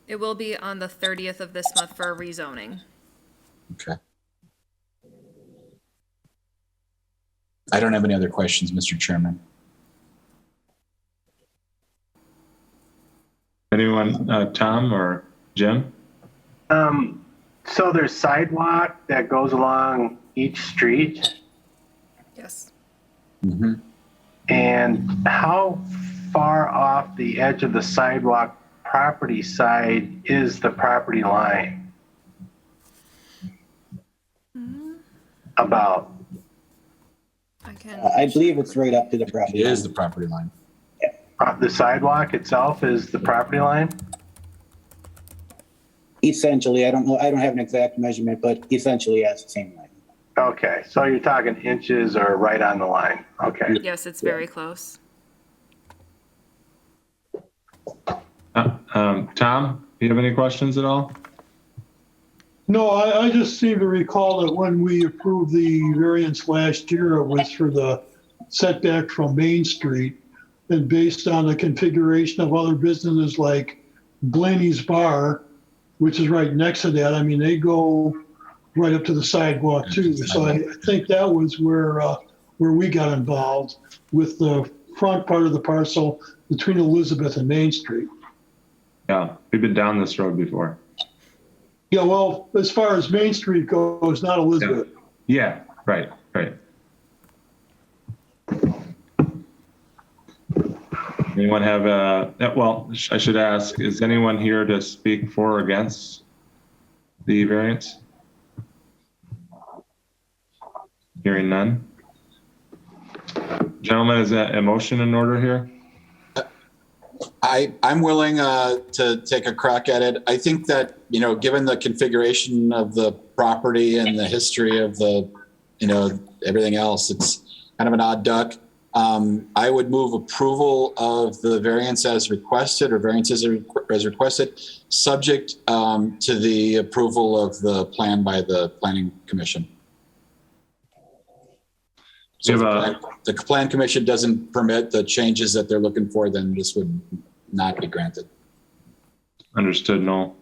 S5: It will be on the 30th of this month for a rezoning.
S4: Okay. I don't have any other questions, Mr. Chairman.
S1: Anyone, Tom or Jim?
S2: So there's sidewalk that goes along each street.
S5: Yes.
S4: Mm-hmm.
S2: And how far off the edge of the sidewalk property side is the property line? About.
S13: I believe it's right up to the property
S4: It
S13: line.
S4: is the property line.
S2: The sidewalk itself is the property line?
S13: Essentially, I don't know. I don't have an exact measurement, but essentially, yes, the same line.
S2: Okay, so you're talking inches or right on the line? Okay.
S5: Yes, it's very close.
S1: Tom, do you have any questions at all?
S3: No, I just seem to recall that when we approved the variance last year, it was for the setback from Main Street. And based on the configuration of other businesses like Blaney's Bar, which is right next to that, I mean, they go right up to the sidewalk too. So I think that was where we got involved with the front part of the parcel between Elizabeth and Main Street.
S1: Yeah, we've been down this road before.
S3: Yeah, well, as far as Main Street goes, not Elizabeth.
S1: Yeah, right. Anyone have I should ask, is anyone here to speak for or against the variance? Hearing none. Gentlemen, is that a motion in order here?
S4: I'm willing to take a crack at it. I think that, given the configuration of the property and the history of the, everything else, it's kind of an odd duck. I would move approval of the variance as requested, or variances as requested, subject to the approval of the plan by the Planning Commission. So if the Plan Commission doesn't permit the changes that they're looking for, then this would not be granted.
S1: Understood, Noel.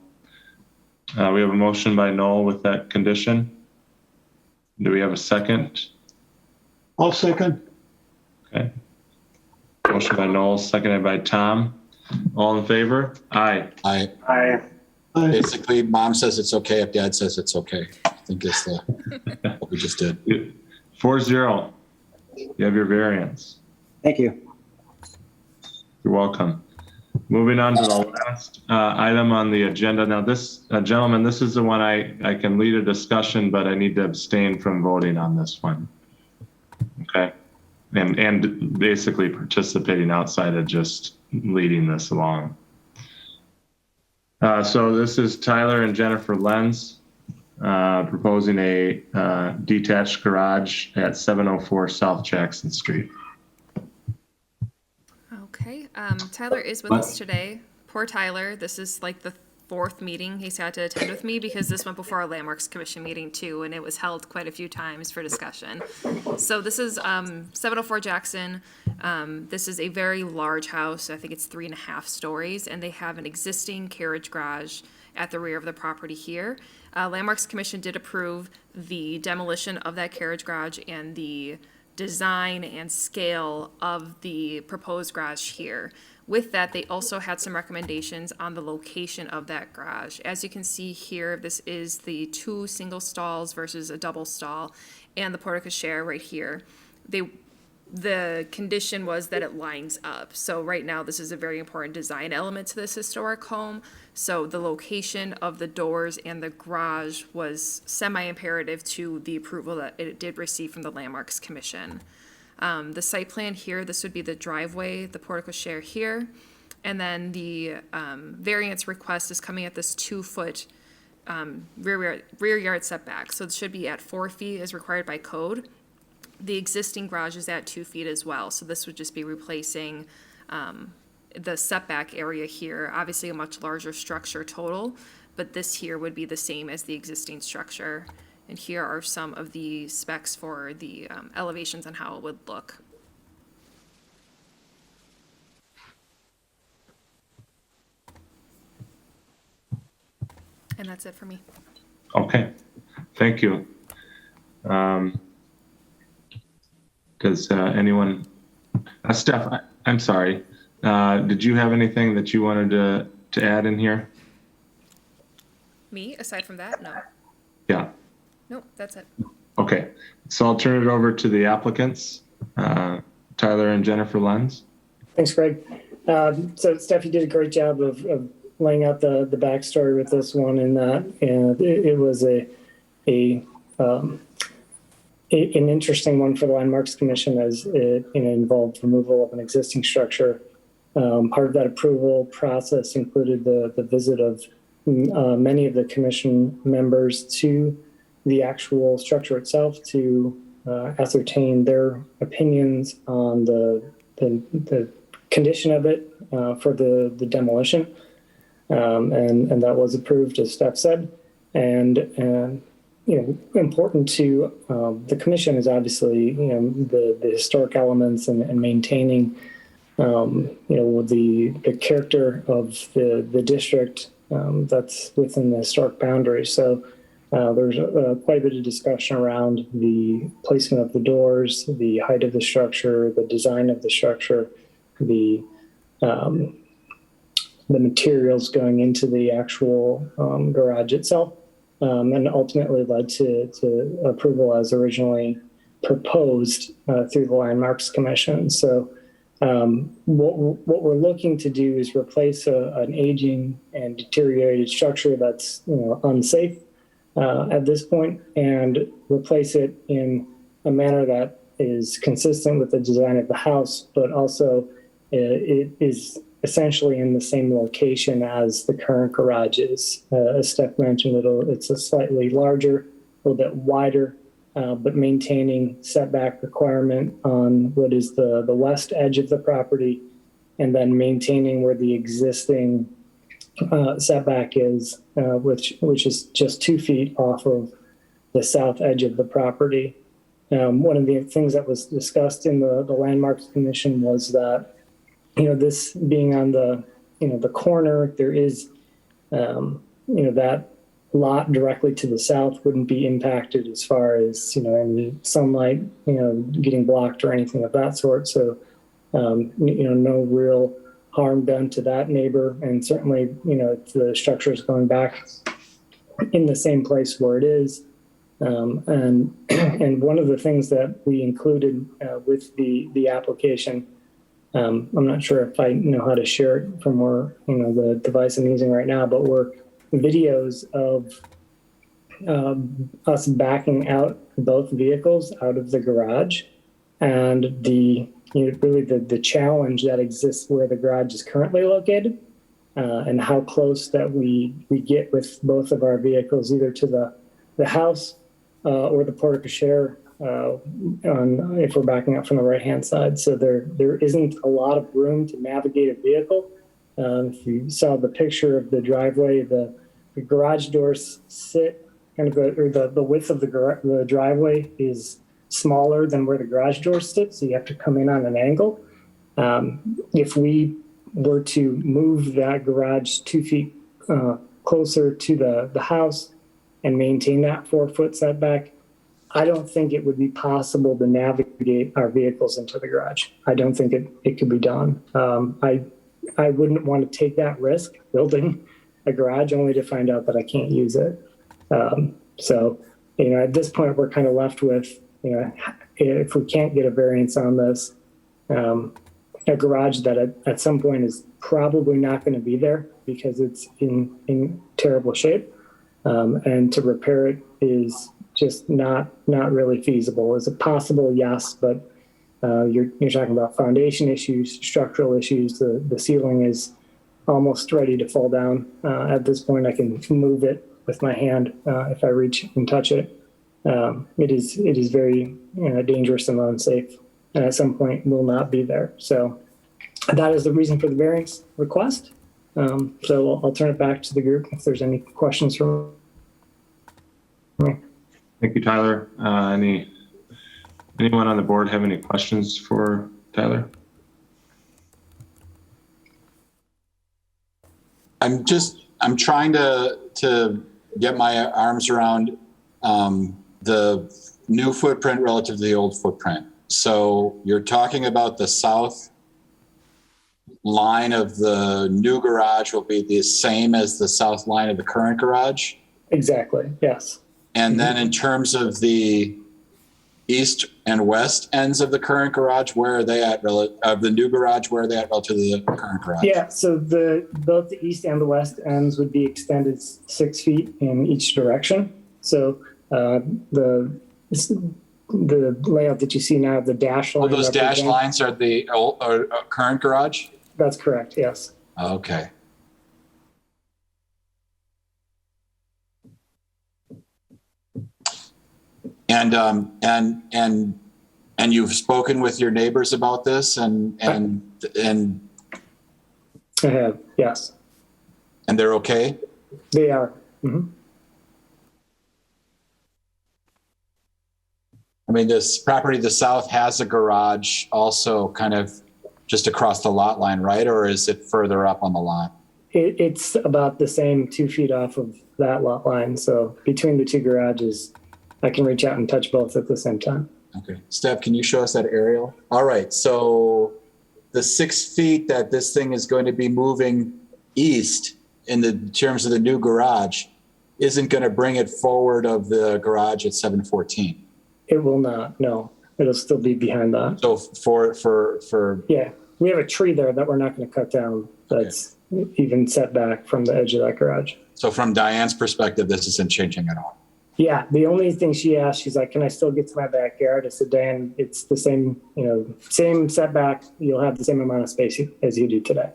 S1: We have a motion by Noel with that condition. Do we have a second?
S3: I'll second.
S1: Okay. Motion by Noel, seconded by Tom. All in favor? Aye.
S2: Aye.
S4: Basically, mom says it's okay if dad says it's okay. I think that's what we just did.
S1: 4-0. You have your variance.
S13: Thank you.
S1: You're welcome. Moving on to the last item on the agenda. Now this, gentlemen, this is the one I can lead a discussion, but I need to abstain from voting on this one. Okay. And basically participating outside of just leading this along. So this is Tyler and Jennifer Lenz proposing a detached garage at 704 South Jackson Street.
S5: Okay, Tyler is with us today. Poor Tyler, this is like the 4th meeting he's had to attend with me because this went before our Landmarks Commission meeting too, and it was held quite a few times for discussion. So this is 704 Jackson. This is a very large house. I think it's 3.5 stories, and they have an existing carriage garage at the rear of the property here. Landmarks Commission did approve the demolition of that carriage garage and the design and scale of the proposed garage here. With that, they also had some recommendations on the location of that garage. As you can see here, this is the 2 single stalls versus a double stall and the porte cochere right here. The condition was that it lines up. So right now, this is a very important design element to this historic home. So the location of the doors and the garage was semi-imperative to the approval that it did receive from the Landmarks Commission. The site plan here, this would be the driveway, the porte cochere here. And then the variance request is coming at this 2-foot rear yard setback. So it should be at 4 feet as required by code. The existing garage is at 2 feet as well. So this would just be replacing the setback area here. Obviously a much larger structure total, but this here would be the same as the existing structure. And here are some of the specs for the elevations and how it would look. And that's it for me.
S1: Okay, thank you. Does anyone, Steph, I'm sorry. Did you have anything that you wanted to add in here?
S5: Me, aside from that, no.
S1: Yeah.
S5: Nope, that's it.
S1: Okay, so I'll turn it over to the applicants, Tyler and Jennifer Lenz.
S14: Thanks, Greg. So Steph, you did a great job of laying out the backstory with this one, in that and it was an interesting one for the Landmarks Commission, as it involved removal of an existing structure. Part of that approval process included the visit of many of the commission members to the actual structure itself to ascertain their opinions on the condition of it for the demolition. And that was approved, as Steph said. And important to the commission is obviously, the historic elements and maintaining, the character of the district that's within the historic boundaries. So there's quite a bit of discussion around the placement of the doors, the height of the structure, the design of the structure, the materials going into the actual garage itself. And ultimately led to approval as originally proposed through the Landmarks Commission. So what we're looking to do is replace an aging and deteriorated structure that's unsafe at this point, and replace it in a manner that is consistent with the design of the house, but also it is essentially in the same location as the current garage is. As Steph mentioned, it's a slightly larger, a little bit wider, but maintaining setback requirement on what is the west edge of the property, and then maintaining where the existing setback is, which is just 2 feet off of the south edge of the property. One of the things that was discussed in the Landmarks Commission was that this being on the corner, there is, that lot directly to the south wouldn't be impacted as far as, any sunlight, getting blocked or anything of that sort. So, no real harm done to that neighbor. And certainly, the structure is going back in the same place where it is. And one of the things that we included with the application I'm not sure if I know how to share it from where, the device I'm using right now, but we're videos of us backing out both vehicles out of the garage, and really the challenge that exists where the garage is currently located, and how close that we get with both of our vehicles, either to the house or the porte cochere, if we're backing up from the right-hand side. So there isn't a lot of room to navigate a vehicle. If you saw the picture of the driveway, the garage doors sit kind of, the width of the driveway is smaller than where the garage doors sit, so you have to come in on an angle. If we were to move that garage 2 feet closer to the house and maintain that 4-foot setback, I don't think it would be possible to navigate our vehicles into the garage. I don't think it could be done. I wouldn't want to take that risk building a garage only to find out that I can't use it. So, at this point, we're kind of left with, if we can't get a variance on this, a garage that at some point is probably not going to be there because it's in terrible shape. And to repair it is just not really feasible. Is it possible? Yes, but you're talking about foundation issues, structural issues. The ceiling is almost ready to fall down. At this point, I can move it with my hand if I reach and touch it. It is very dangerous and unsafe, and at some point will not be there. So that is the reason for the variance request. So I'll turn it back to the group if there's any questions from me.
S1: Thank you, Tyler. Anyone on the board have any questions for Tyler?
S4: I'm trying to get my arms around the new footprint relative to the old footprint. So you're talking about the south line of the new garage will be the same as the south line of the current garage?
S14: Exactly, yes.
S4: And then in terms of the east and west ends of the current garage, where are they at, of the new garage, where are they at relative to the current garage?
S14: Yeah, so both the east and the west ends would be extended 6 feet in each direction. So the layout that you see now, the dash line.
S4: Oh, those dash lines are the old, current garage?
S14: That's correct, yes.
S4: Okay. And you've spoken with your neighbors about this and
S14: I have, yes.
S4: And they're okay?
S14: They are. Mm-hmm.
S4: I mean, this property to the south has a garage also kind of just across the lot line, right? Or is it further up on the lot?
S14: It's about the same 2 feet off of that lot line. So between the two garages, I can reach out and touch both at the same time.
S4: Okay. Steph, can you show us that aerial? All right. So the 6 feet that this thing is going to be moving east in the terms of the new garage isn't going to bring it forward of the garage at 714.
S14: It will not, no. It'll still be behind that.
S4: So for
S14: yeah, we have a tree there that we're not going to cut down that's even set back from the edge of that garage.
S4: So from Diane's perspective, this isn't changing at all.
S14: Yeah, the only thing she asked, she's like, can I still get to my backyard? I said, Dan, it's the same, same setback. You'll have the same amount of space as you do today.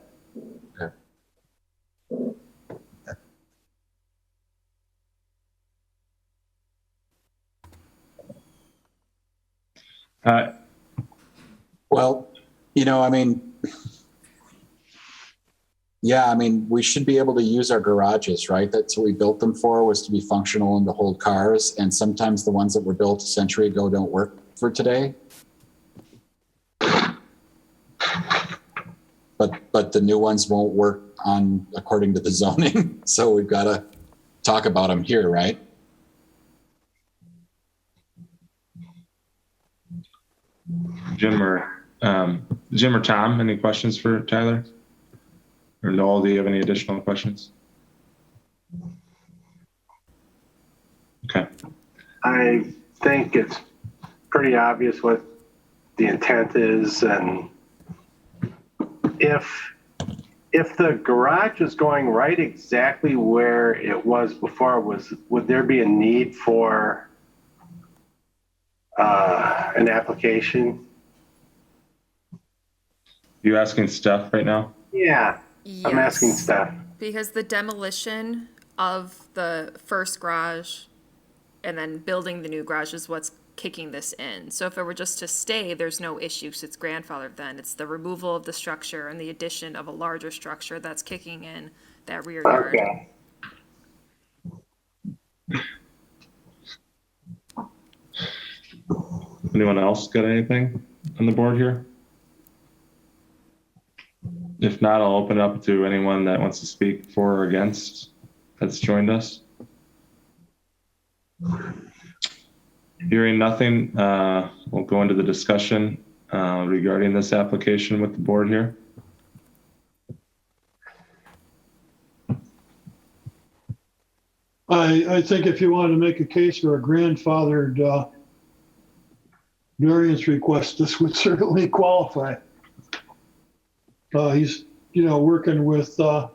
S4: Well, we should be able to use our garages, right? That's what we built them for, was to be functional and to hold cars. And sometimes the ones that were built a century ago don't work for today. But the new ones won't work according to the zoning. So we've got to talk about them here, right?
S1: Jim or Tom, any questions for Tyler? Or Noel, do you have any additional questions? Okay.
S2: I think it's pretty obvious what the intent is, and if the garage was going right exactly where it was before, would there be a need for an application?
S1: You asking Steph right now?
S2: Yeah, I'm asking
S5: Yes.
S2: Steph.
S5: Because the demolition of the first garage and then building the new garage is what's kicking this in. So if it were just to stay, there's no issue, 'cause it's grandfathered then. It's the removal of the structure and the addition of a larger structure that's kicking in that rear yard.
S2: Okay.
S1: Anyone else got anything on the board here? If not, I'll open up to anyone that wants to speak for or against that's joined us. Hearing nothing, we'll go into the discussion regarding this application with the board here.
S3: I think if you wanted to make a case for a grandfathered variance request, this would certainly qualify. He's, working with the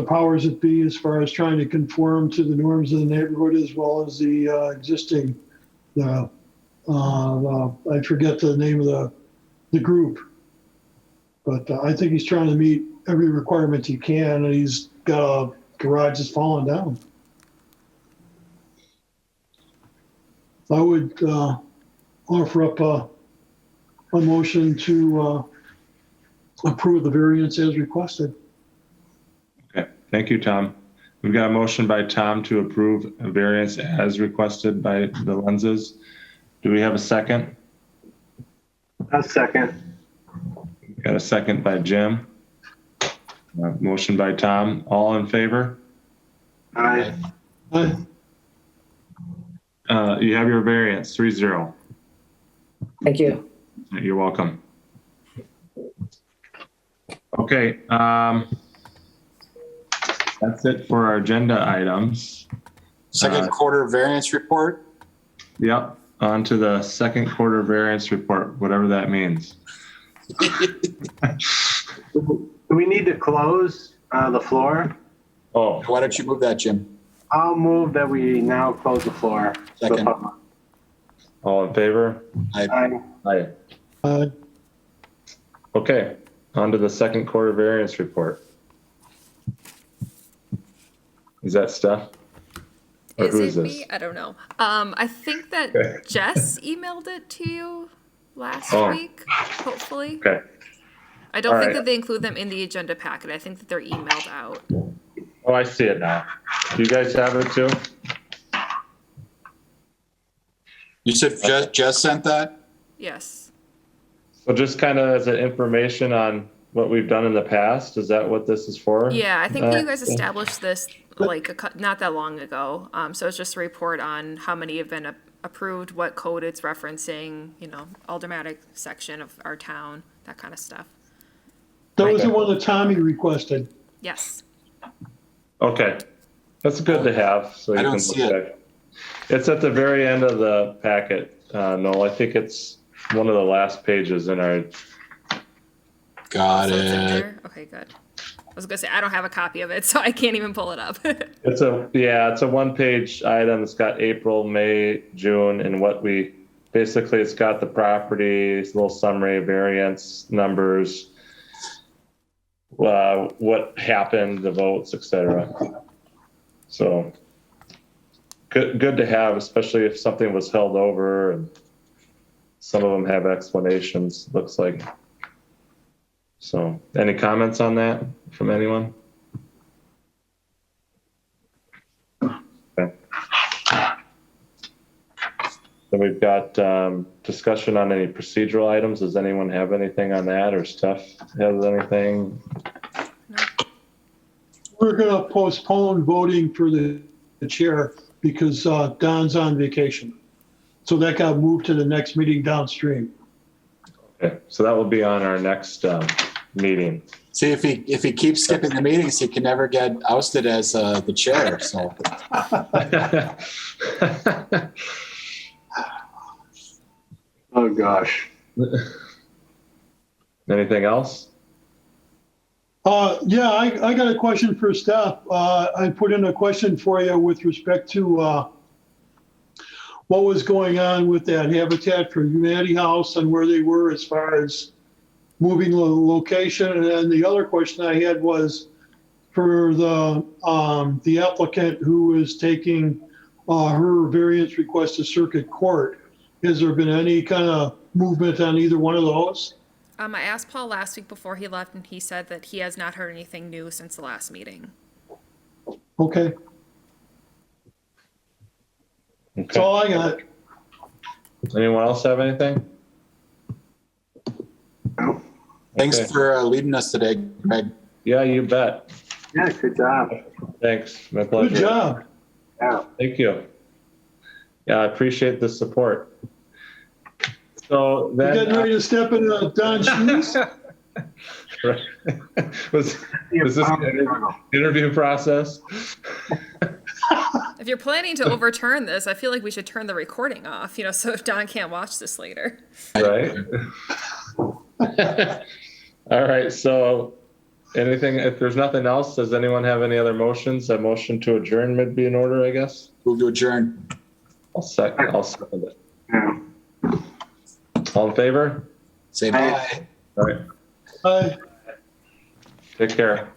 S3: powers that be as far as trying to conform to the norms of the neighborhood as well as the existing, I forget the name of the group. But I think he's trying to meet every requirement he can, and he's got a garage that's falling down. I would offer up a motion to approve the variance as requested.
S1: Okay, thank you, Tom. We've got a motion by Tom to approve a variance as requested by the Lenses. Do we have a second?
S2: A second.
S1: Got a second by Jim. Motion by Tom. All in favor?
S2: Aye.
S1: You have your variance, 3-0.
S14: Thank you.
S1: You're welcome. Okay, that's it for our agenda items.
S4: Second quarter variance report.
S1: Yep, on to the second quarter variance report, whatever that means.
S2: Do we need to close the floor?
S1: Oh,
S4: Why don't you move that, Jim?
S2: I'll move that we now close the floor. to the
S4: Second.
S2: public.
S1: all in favor?
S2: Aye.
S1: Aye. Okay, on to the second quarter variance report. Is that Steph? Or who
S5: Is
S1: is
S5: it
S1: this?
S5: me? I don't know. I think that
S1: Okay.
S5: Jess emailed it to you last
S1: Oh.
S5: week, hopefully.
S1: Okay,
S5: I don't
S1: All
S5: think
S1: right.
S5: that they include them in the agenda packet. I think that they're emailed out.
S1: oh, I see it now. Do you guys have it too?
S4: You said Jess sent that?
S5: Yes.
S1: So just kind of as an information on what we've done in the past, is that what this is for?
S5: Yeah, I think
S1: Uh,
S5: you guys established this like not that long ago. So it's just a report on how many have been approved, what code it's referencing, Aldermatic section of our town, that kind of stuff.
S3: That was the one that Tommy requested.
S5: Yes.
S1: Okay, that's good to have, so you
S4: I
S1: can
S4: don't
S1: look
S4: see it.
S1: back. It's at the very end of the packet, Noel. I think it's one of the last pages in our,
S4: Got
S5: So it's in
S4: it.
S5: there? Okay, good. I was gonna say, I don't have a copy of it, so I can't even pull it up.
S1: it's a one-page item. It's got April, May, June, and basically it's got the properties, little summary, variance, numbers, what happened, the votes, etc. So good to have, especially if something was held over, and some of them have explanations, looks like. So any comments on that from anyone? Okay. Then we've got discussion on any procedural items. Does anyone have anything on that, or Steph has anything?
S3: We're gonna postpone voting for the chair because Don's on vacation. So that got moved to the next meeting downstream.
S1: Okay, so that will be on our next meeting.
S4: See, if he keeps skipping the meetings, he can never get ousted as the chair. So
S2: Oh, gosh.
S1: Anything else?
S3: Yeah, I got a question for staff. I put in a question for you with respect to what was going on with that Habitat for Humanity house and where they were as far as moving the location. And then the other question I had was for the applicant who is taking her variance request to circuit court. Has there been any kind of movement on either one of those?
S5: I asked Paul last week before he left, and he said that he has not heard anything new since the last meeting.
S3: Okay. That's all I got.
S1: Anyone else have anything?
S4: Thanks
S1: Okay.
S4: for leading us today, Greg.
S1: Yeah, you bet.
S2: Yeah, good job.
S1: Thanks. My pleasure.
S3: Good job.
S2: Yeah.
S1: Thank you. Yeah, I appreciate the support. So
S3: You
S1: then,
S3: getting ready to step into Don's shoes?
S1: was this an interview process?
S5: If you're planning to overturn this, I feel like we should turn the recording off, so Don can't watch this later.
S1: Right. All right. So anything, if there's nothing else, does anyone have any other motions? A motion to adjourn would be in order, I guess.
S4: Move to adjourn.
S1: I'll second it. All in favor?
S4: Say bye.
S1: All right.
S3: Bye.
S1: Take care.